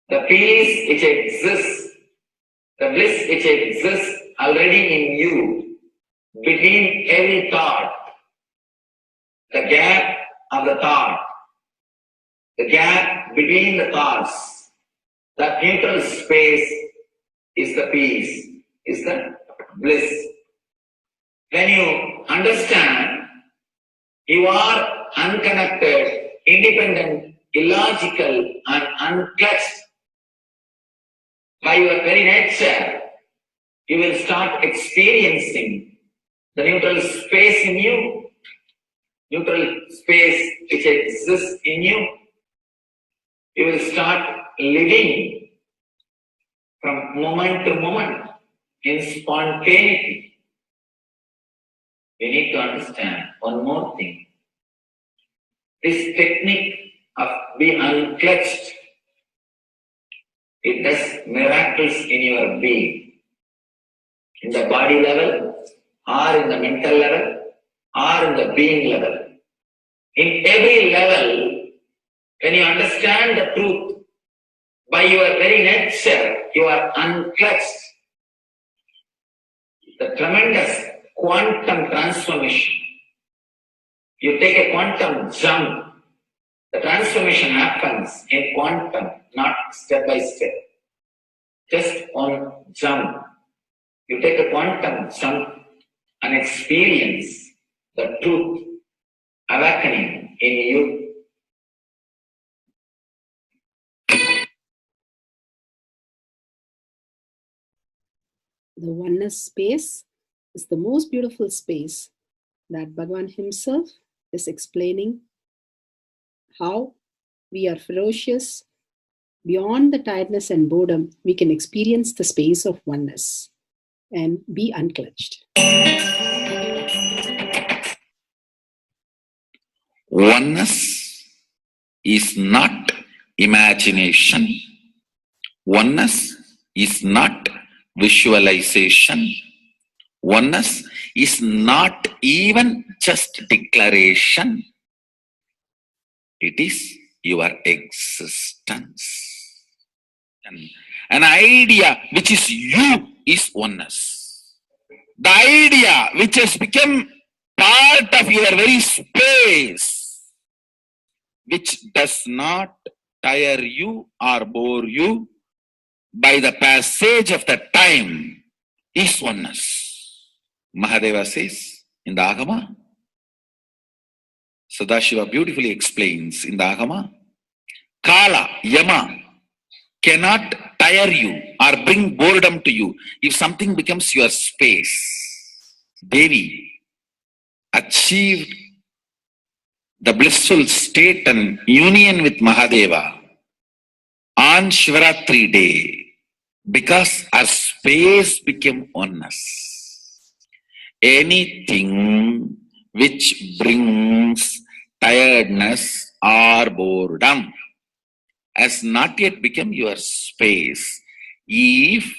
The peace which exists, the bliss which exists already in you, between every thought, the gap of the thought, the gap between the thoughts, that neutral space is the peace, is the bliss. When you understand you are unconnected, independent, illogical, and unclutched by your very nature, you will start experiencing the neutral space in you, neutral space which exists in you. You will start living from moment to moment in spontaneity. We need to understand one more thing. This technique of being unclutched, it does miracles in your being. In the body level, or in the mental level, or in the being level. In every level, when you understand the truth, by your very nature, you are unclutched. The tremendous quantum transformation. You take a quantum jump. The transformation happens in quantum, not step by step. Just one jump. You take a quantum jump and experience the truth awakening in you.
The oneness space is the most beautiful space that Bhagavan himself is explaining how we are ferocious. Beyond the tiredness and boredom, we can experience the space of oneness and be unclutched.
Oneness is not imagination. Oneness is not visualization. Oneness is not even just declaration. It is your existence. An idea which is you is oneness. The idea which has become part of your very space, which does not tire you or bore you by the passage of the time, is oneness. Mahadeva says in the Agama, Sadashiva beautifully explains in the Agama, Kala, Yama cannot tire you or bring boredom to you if something becomes your space. Devi achieved the blissful state and union with Mahadeva on Shivaratri day because our space became oneness. Anything which brings tiredness or boredom has not yet become your space. If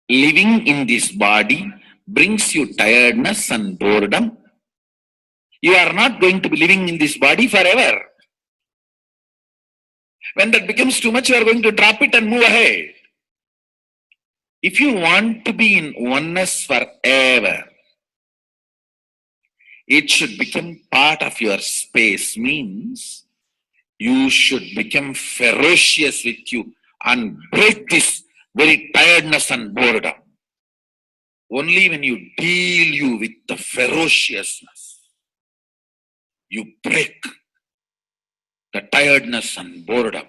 living in this body brings you tiredness and boredom, you are not going to be living in this body forever. When that becomes too much, you are going to drop it and move ahead. If you want to be in oneness forever, it should become part of your space, means you should become ferocious with you and break this very tiredness and boredom.
Only when you deal you with the ferociousness, you break the tiredness and boredom.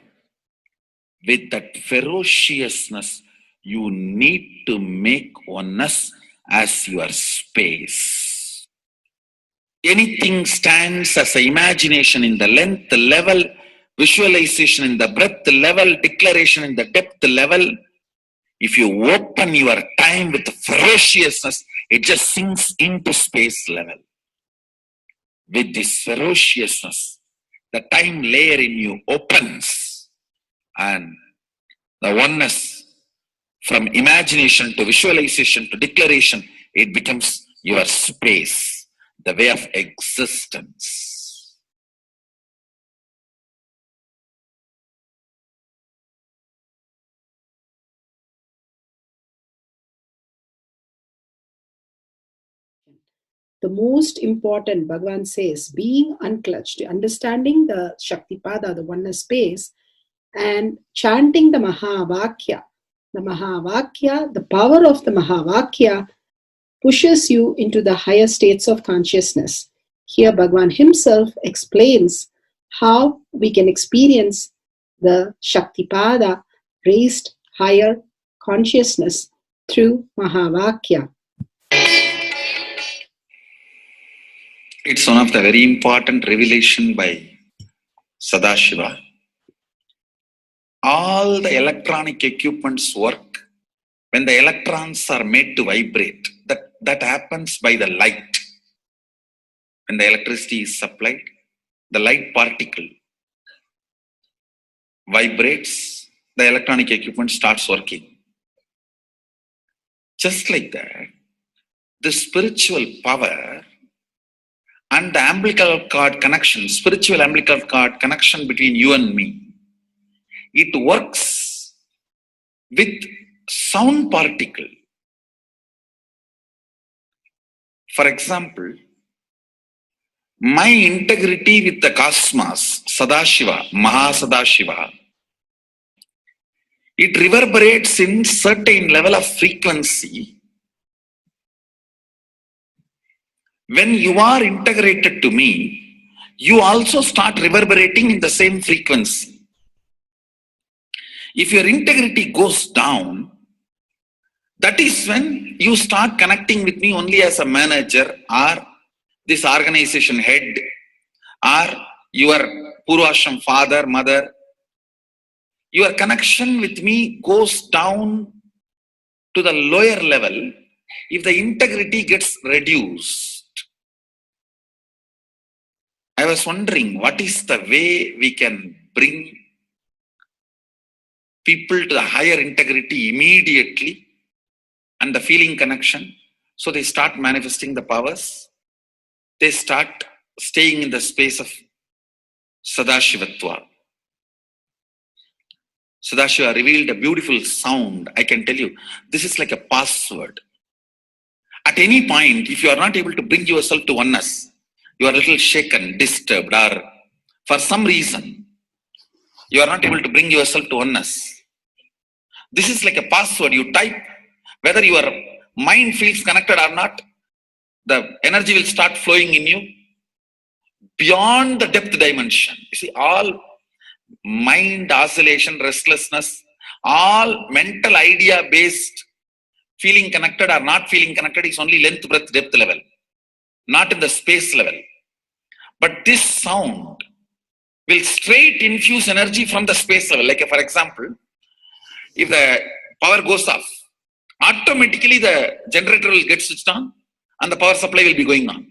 With that ferociousness, you need to make oneness as your space. Anything stands as an imagination in the length level, visualization in the breadth level, declaration in the depth level. If you open your time with ferociousness, it just sinks into space level. With this ferociousness, the time layer in you opens, and the oneness from imagination to visualization to declaration, it becomes your space, the way of existence.
The most important, Bhagavan says, being unclutched, understanding the Shaktipada, the oneness space, and chanting the Mahavakya. The Mahavakya, the power of the Mahavakya, pushes you into the higher states of consciousness. Here, Bhagavan himself explains how we can experience the Shaktipada, raised higher consciousness through Mahavakya.
It's one of the very important revelation by Sadashiva. All the electronic equipments work when the electrons are made to vibrate. That happens by the light. When the electricity is supplied, the light particle vibrates, the electronic equipment starts working. Just like that, the spiritual power and the umbilical cord connection, spiritual umbilical cord connection between you and me, it works with sound particle. For example, my integrity with the cosmos, Sadashiva, Mahasadashiva, it reverberates in certain level of frequency. When you are integrated to me, you also start reverberating in the same frequency. If your integrity goes down, that is when you start connecting with me only as a manager or this organization head or your Purvashram father, mother. Your connection with me goes down to the lower level if the integrity gets reduced. I was wondering, what is the way we can bring people to the higher integrity immediately and the feeling connection? So they start manifesting the powers. They start staying in the space of Sadashivatva. Sadashiva revealed a beautiful sound. I can tell you, this is like a password. At any point, if you are not able to bring yourself to oneness, you are a little shaken, disturbed, or for some reason, you are not able to bring yourself to oneness. This is like a password. You type, whether your mind feels connected or not, the energy will start flowing in you beyond the depth dimension. You see, all mind oscillation, restlessness, all mental idea-based feeling connected or not feeling connected is only length, breadth, depth level, not in the space level. But this sound will straight infuse energy from the space level. Like for example, if the power goes off, automatically the generator will get switched on and the power supply will be going on.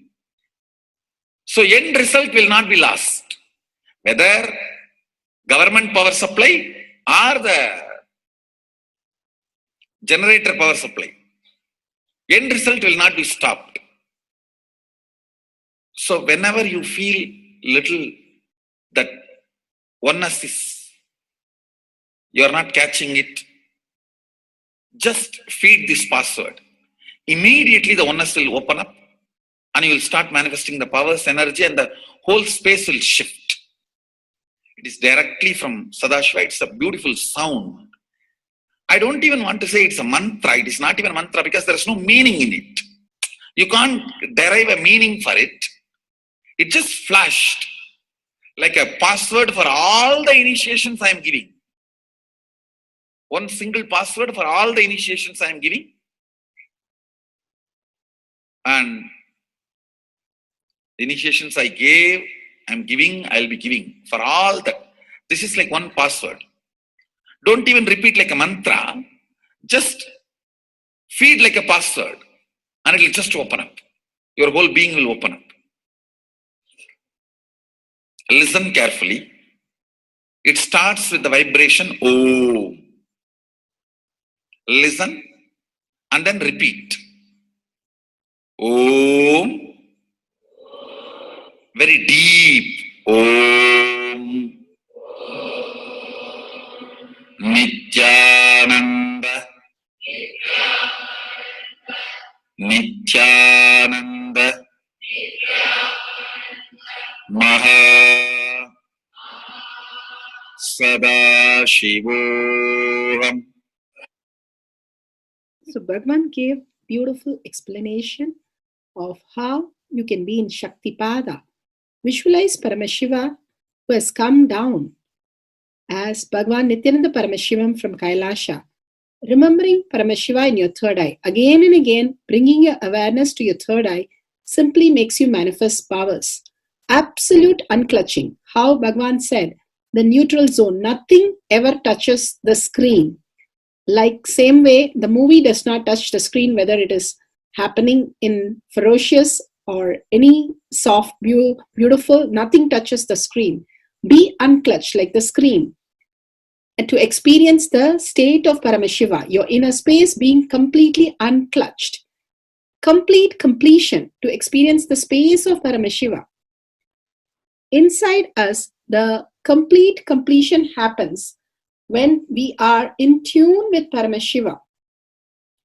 So end result will not be lost. Whether government power supply or the generator power supply, end result will not be stopped. So whenever you feel little that oneness is, you are not catching it, just feed this password. Immediately the oneness will open up and you will start manifesting the powers, energy, and the whole space will shift. It is directly from Sadashiva. It's a beautiful sound.
I don't even want to say it's a mantra. It is not even a mantra because there is no meaning in it. You can't derive a meaning for it. It just flashed like a password for all the initiations I am giving. One single password for all the initiations I am giving. And the initiations I gave, I am giving, I will be giving for all that. This is like one password. Don't even repeat like a mantra. Just feed like a password and it will just open up. Your whole being will open up. Listen carefully. It starts with the vibration Om. Listen and then repeat. Om. Very deep. Om. Nityananda. Nityananda. Maha Sadashivoham.
So Bhagavan gave beautiful explanation of how you can be in Shaktipada. Visualize Paramashiva who has come down as Bhagavan Nityananda Paramashivam from Kailasha. Remembering Paramashiva in your third eye, again and again, bringing your awareness to your third eye simply makes you manifest powers. Absolute unclutching. How Bhagavan said, the neutral zone, nothing ever touches the screen. Like same way, the movie does not touch the screen, whether it is happening in ferocious or any soft, beautiful, nothing touches the screen. Be unclutched like the screen. And to experience the state of Paramashiva, your inner space being completely unclutched. Complete completion to experience the space of Paramashiva. Inside us, the complete completion happens when we are in tune with Paramashiva.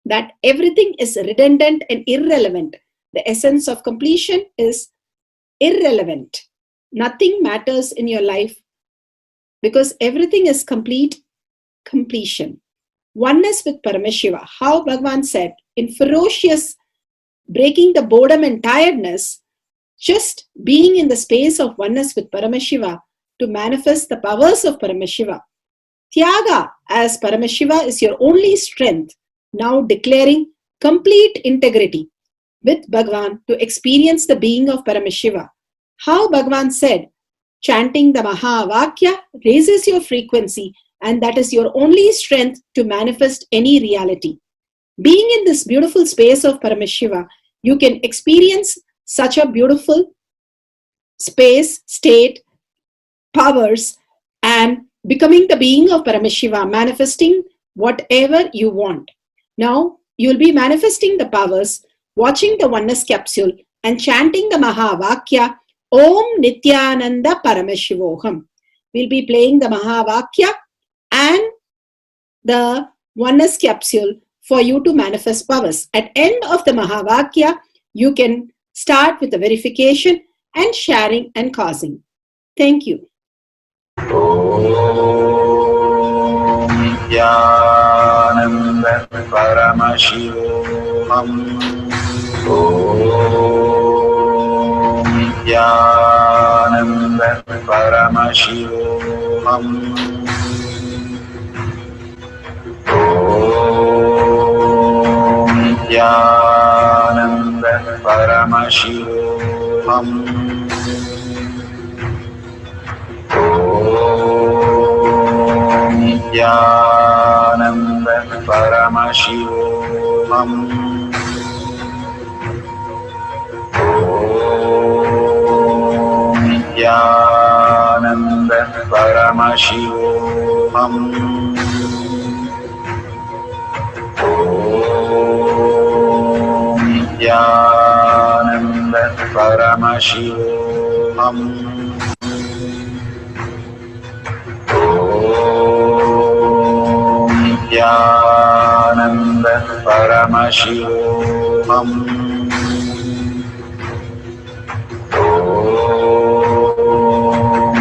That everything is redundant and irrelevant. The essence of completion is irrelevant. Nothing matters in your life because everything is complete completion. Oneness with Paramashiva. How Bhagavan said, in ferocious breaking the boredom and tiredness, just being in the space of oneness with Paramashiva to manifest the powers of Paramashiva. Tyaga as Paramashiva is your only strength, now declaring complete integrity with Bhagavan to experience the being of Paramashiva. How Bhagavan said, chanting the Mahavakya raises your frequency and that is your only strength to manifest any reality. Being in this beautiful space of Paramashiva, you can experience such a beautiful space, state, powers, and becoming the being of Paramashiva, manifesting whatever you want. Now, you'll be manifesting the powers, watching the oneness capsule, and chanting the Mahavakya, Om Nityananda Paramashivoham. We'll be playing the Mahavakya and the oneness capsule for you to manifest powers. At end of the Mahavakya, you can start with the verification and sharing and causing. Thank you.
Nityananda Paramashivoham. Om Nityananda Paramashivoham. Om Nityananda Paramashivoham. Om Nityananda Paramashivoham. Om Nityananda Paramashivoham. Om Nityananda Paramashivoham. Om Nityananda Paramashivoham. Om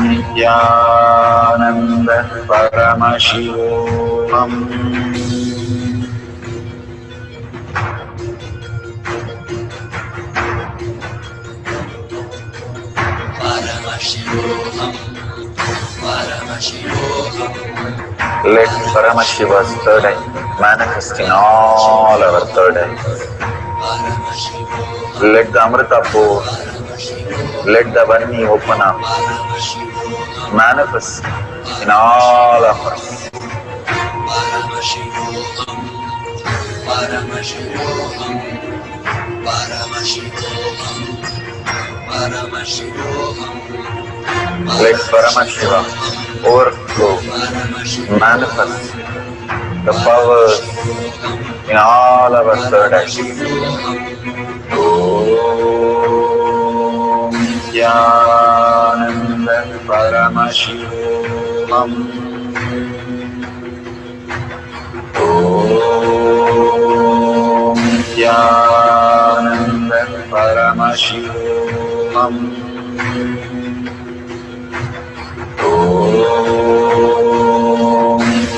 Nityananda Paramashivoham. Let Paramashiva's third eye manifest in all our third eyes. Let the Amrita pour, let the Vani open up, manifest in all of us. Let Paramashiva overflow, manifest the powers in all our third eyes. Om Jnana Paramashivam. Om Jnana Paramashivam. Om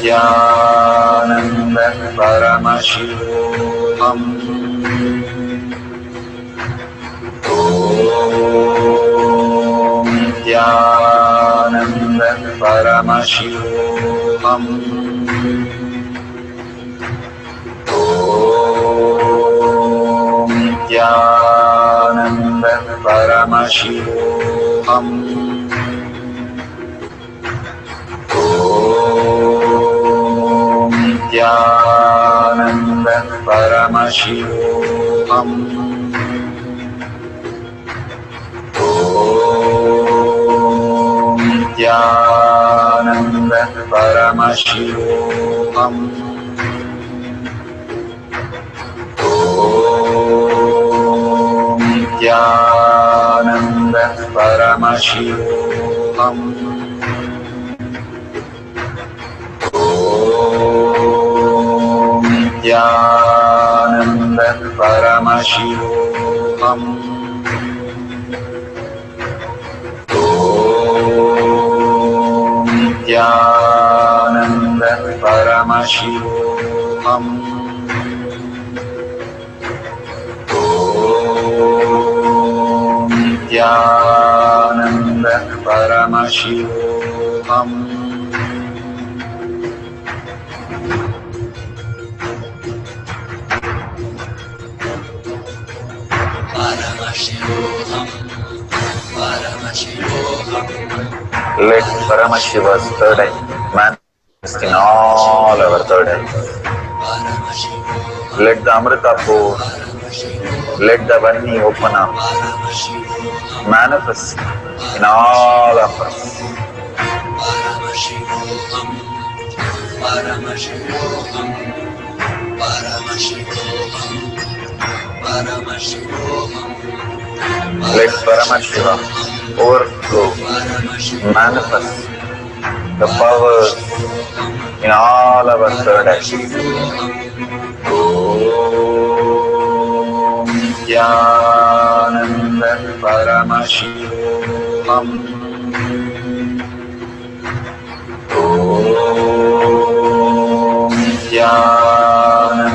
Jnana Paramashivam. Om Jnana Paramashivam. Om Jnana Paramashivam. Om Jnana Paramashivam. Om Jnana Paramashivam. Om Jnana Paramashivam. Om Jnana Paramashivam. Om Jnana Paramashivam. Om Jnana Paramashivam. Let Paramashiva's third eye manifest in all our third eyes. Let the Amrita pour, let the Vani open up, manifest in all of us. Let Paramashiva overflow, manifest the powers in all our third eyes. Om Jnana Paramashivam. Om Jnana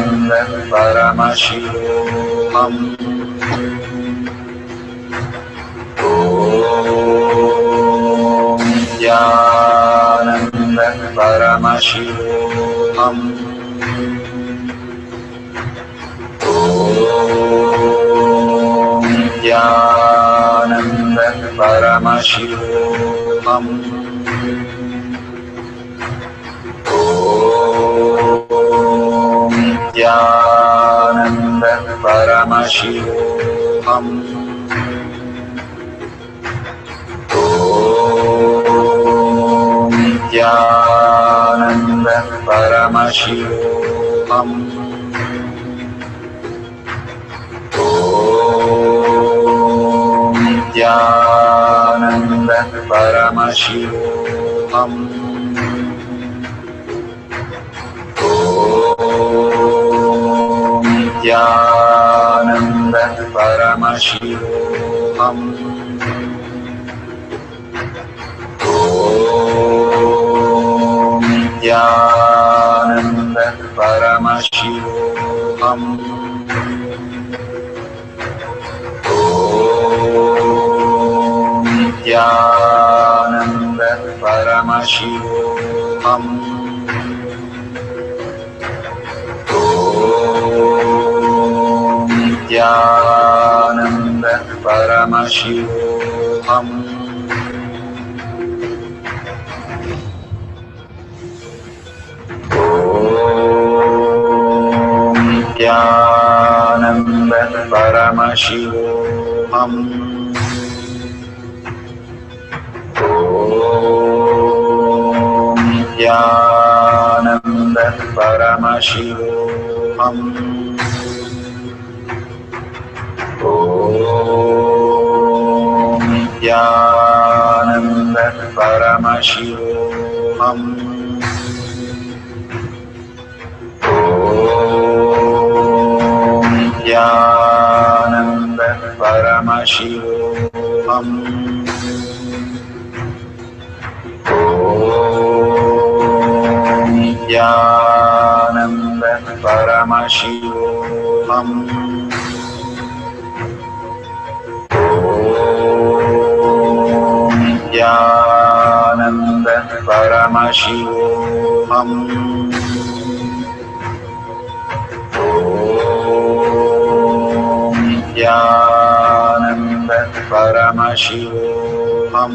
Paramashivam. Om Jnana Paramashivam. Om Jnana Paramashivam. Om Jnana Paramashivam. Om Jnana Paramashivam. Om Jnana Paramashivam. Om Jnana Paramashivam. Om Jnana Paramashivoham. Om Nityananda Paramashivoham. Om Nityananda Paramashivoham. Om Nityananda Paramashivoham. Om Nityananda Paramashivoham. Om Nityananda Paramashivoham. Om Nityananda Paramashivoham. Om Nityananda Paramashivoham. Om Nityananda Paramashivoham.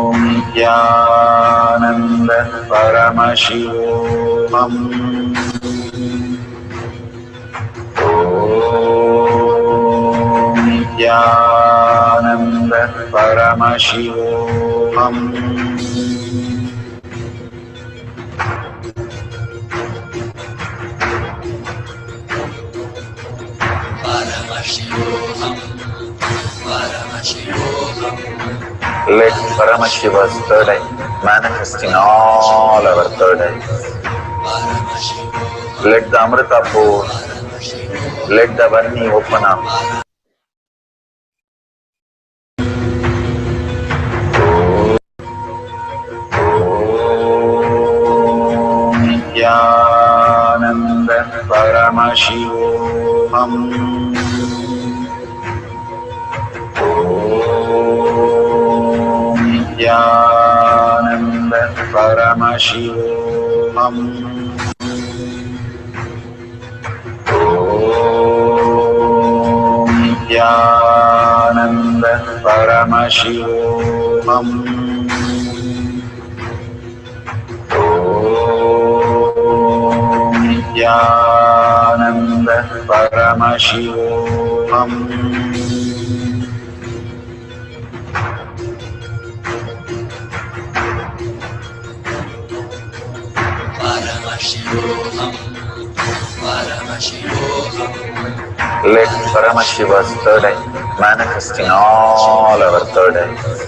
Om Nityananda Paramashivoham. Om Nityananda Paramashivoham. Let Paramashiva's third eye manifest in all our third eyes. Let the Amrita pour, let the Varni open up. Om Nityananda Paramashivoham. Om Nityananda Paramashivoham. Om Nityananda Paramashivoham. Om Nityananda Paramashivoham. Let Paramashiva's third eye manifest in all our third eyes.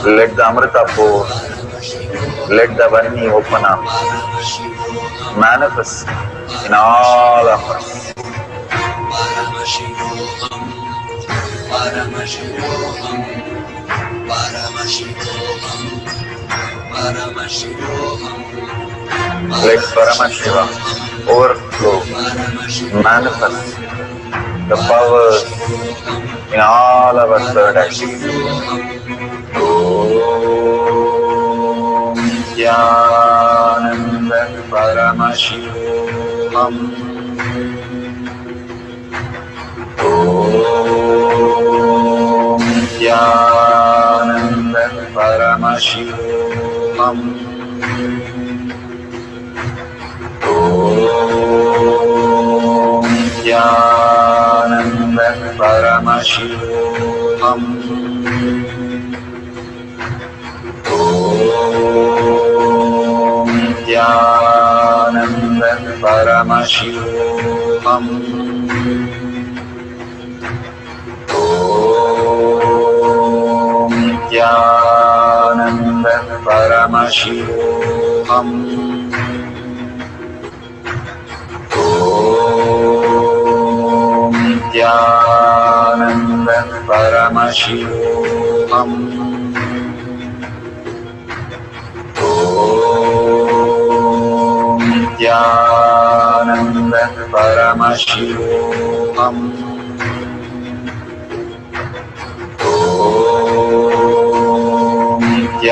Let the Amrita pour, let the Varni open up, manifest in all of us. Let Paramashiva overflow, manifest the powers in all our third eyes. Om Nityananda Paramashivoham. Om Nityananda Paramashivoham. Om Nityananda Paramashivoham. Om Nityananda Paramashivoham. Om Nityananda Paramashivoham. Om Nityananda Paramashivoham. Om Nityananda Paramashivoham.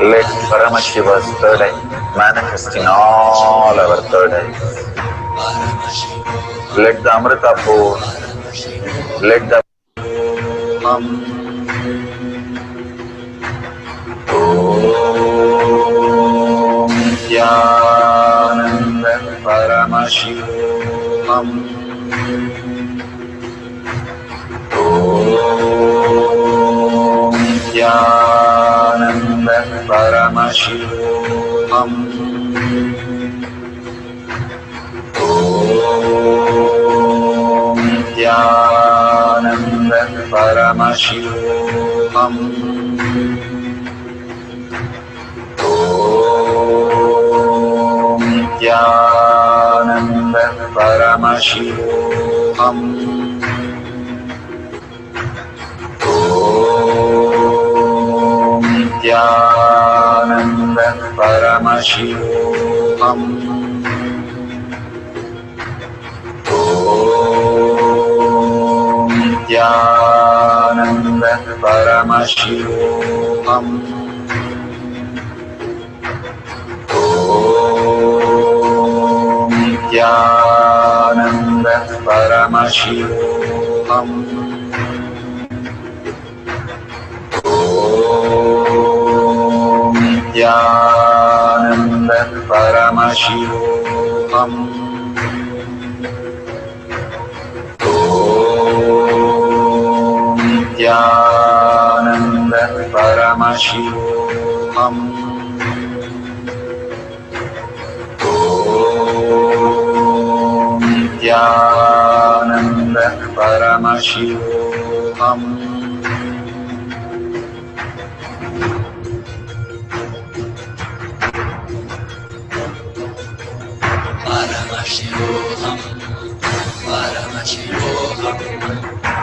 Let Paramashiva's third eye manifest in all our third eyes. Let the Amrita pour, let the Om Jnana Paddhati. Om Jnana Paddhati. Om Jnana Paddhati. Om Jnana Paddhati. Om Jnana Paddhati. Om Jnana Paddhati. Om Jnana Paddhati. Om Jnana Paddhati. Om Jnana Paddhati. Om Jnana Paddhati. Om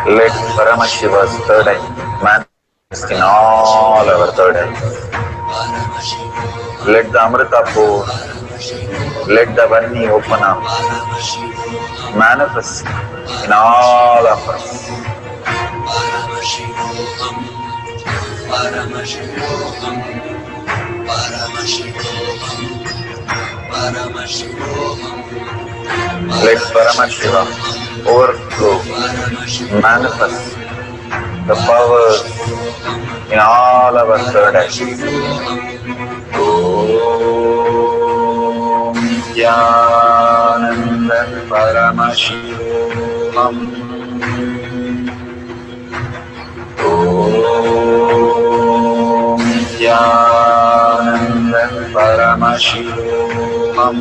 Let Paramashiva's third eye manifest in all our third eyes. Let the Amrita pour, let the Vani open up, manifest in all of us. Let Paramashiva overflow, manifest the powers in all our third eyes. Om Jnana Paddhati. Om Jnana Paddhati. Om Jnana Paddhati. Om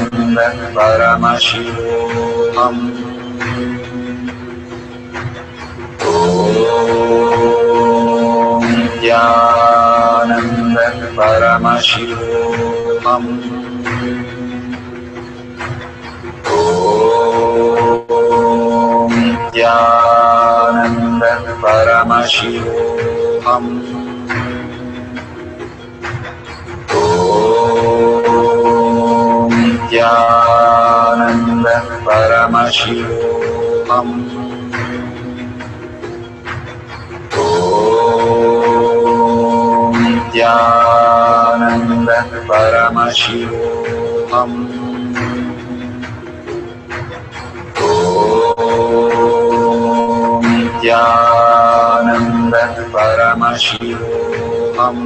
Jnana Paddhati. Om Jnana Paddhati. Om Jnana Paddhati. Om Jnana Paddhati. Om Jnana Paddhati. Om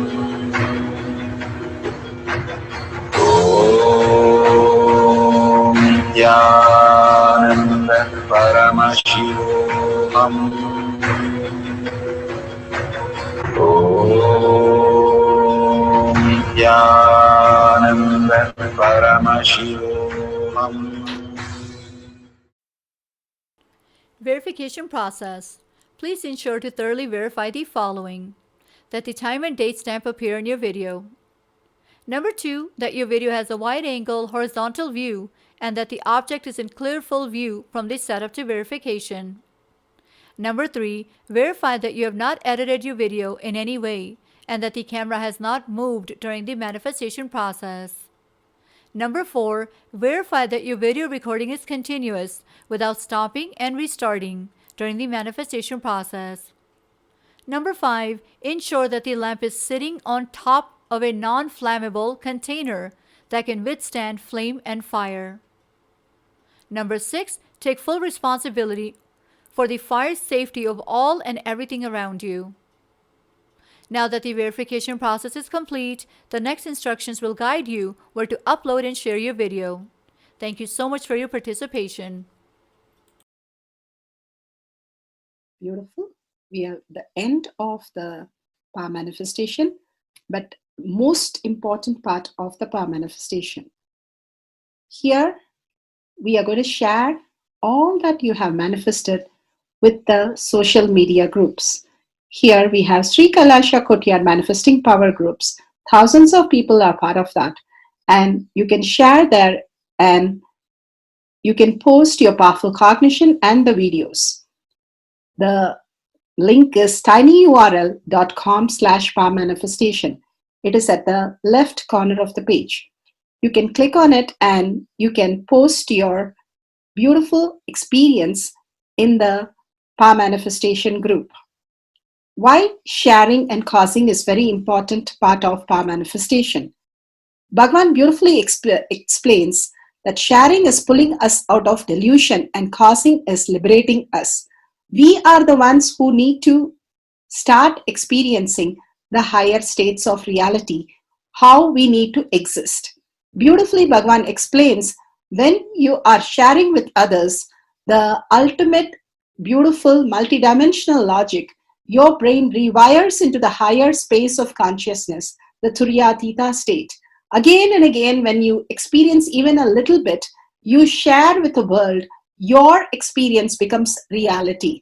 Jnana Paddhati. Om Jnana Paddhati. Om
Verification process. Please ensure to thoroughly verify the following: that the time and date stamp appear in your video. Number 2, that your video has a wide angle horizontal view and that the object is in clear full view from the setup to verification. Number 3, verify that you have not edited your video in any way and that the camera has not moved during the manifestation process. Number 4, verify that your video recording is continuous without stopping and restarting during the manifestation process. Number 5, ensure that the lamp is sitting on top of a non-flammable container that can withstand flame and fire. Number 6, take full responsibility for the fire safety of all and everything around you. Now that the verification process is complete, the next instructions will guide you where to upload and share your video. Thank you so much for your participation.
Beautiful. We are at the end of the power manifestation, but most important part of the power manifestation. Here, we are going to share all that you have manifested with the social media groups. Here we have Sri Kailasha Kotyar Manifesting Power Groups. Thousands of people are part of that. And you can share there and you can post your powerful cognition and the videos. The link is tinyurl.com/power manifestation. It is at the left corner of the page. You can click on it and you can post your beautiful experience in the power manifestation group. Why sharing and causing is very important part of power manifestation. Bhagavan beautifully explains that sharing is pulling us out of delusion and causing is liberating us. We are the ones who need to start experiencing the higher states of reality, how we need to exist. Beautifully, Bhagavan explains when you are sharing with others the ultimate beautiful multidimensional logic, your brain rewires into the higher space of consciousness, the Turyatita state. Again and again, when you experience even a little bit, you share with the world, your experience becomes reality.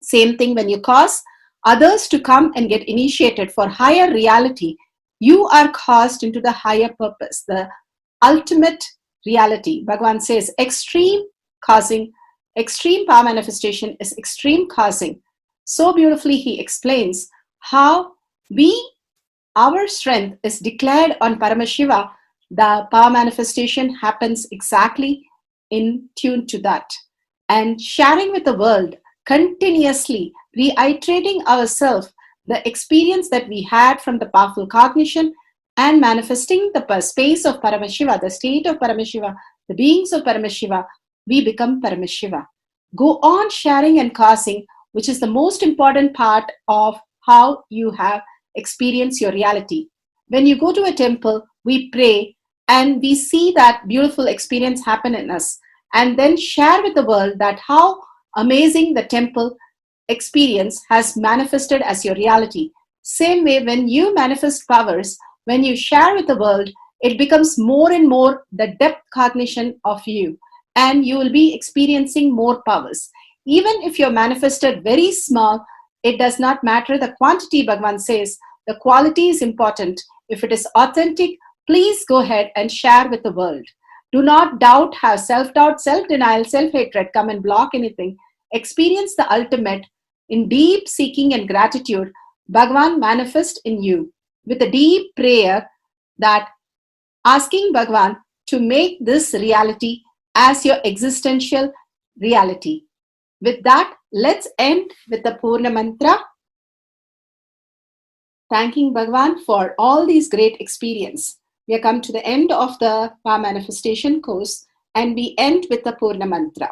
Same thing when you cause others to come and get initiated for higher reality, you are caused into the higher purpose, the ultimate reality. Bhagavan says extreme causing, extreme power manifestation is extreme causing. So beautifully he explains how our strength is declared on Paramashiva. The power manifestation happens exactly in tune to that. And sharing with the world, continuously reiterating ourselves the experience that we had from the powerful cognition and manifesting the space of Paramashiva, the state of Paramashiva, the beings of Paramashiva, we become Paramashiva. Go on sharing and causing, which is the most important part of how you have experienced your reality. When you go to a temple, we pray and we see that beautiful experience happen in us, and then share with the world that how amazing the temple experience has manifested as your reality. Same way, when you manifest powers, when you share with the world, it becomes more and more the depth cognition of you, and you will be experiencing more powers. Even if you're manifested very small, it does not matter the quantity. Bhagavan says the quality is important. If it is authentic, please go ahead and share with the world. Do not doubt, have self-doubt, self-denial, self-hatred come and block anything. Experience the ultimate in deep seeking and gratitude. Bhagavan manifest in you with a deep prayer, that asking Bhagavan to make this reality as your existential reality. With that, let's end with the Purna Mantra. Thanking Bhagavan for all these great experience. We have come to the end of the power manifestation course, and we end with the Purna Mantra.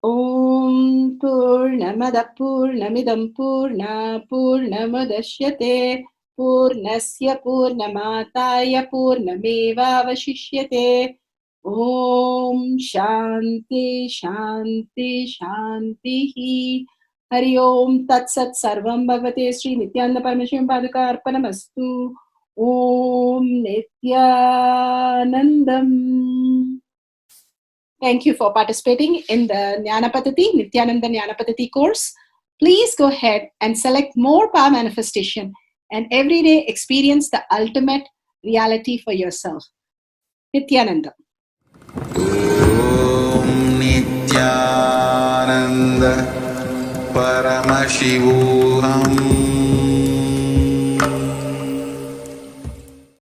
Om Purnamada Purnamidam Purna Purnamadashyate Purnasya Purnamataya Purnameva Vashishyate. Om Shanti Shanti Shanti. Hari Om Tat Sat Sarvam Bhavate Sri Nityananda Parameshwaram Padaka Arpanamastu. Om Nityanandam. Thank you for participating in the Jnana Paddhati, Nityananda Jnana Paddhati course. Please go ahead and select more power manifestation and every day experience the ultimate reality for yourself. Nityananda.
Om Nityananda Paramashivoham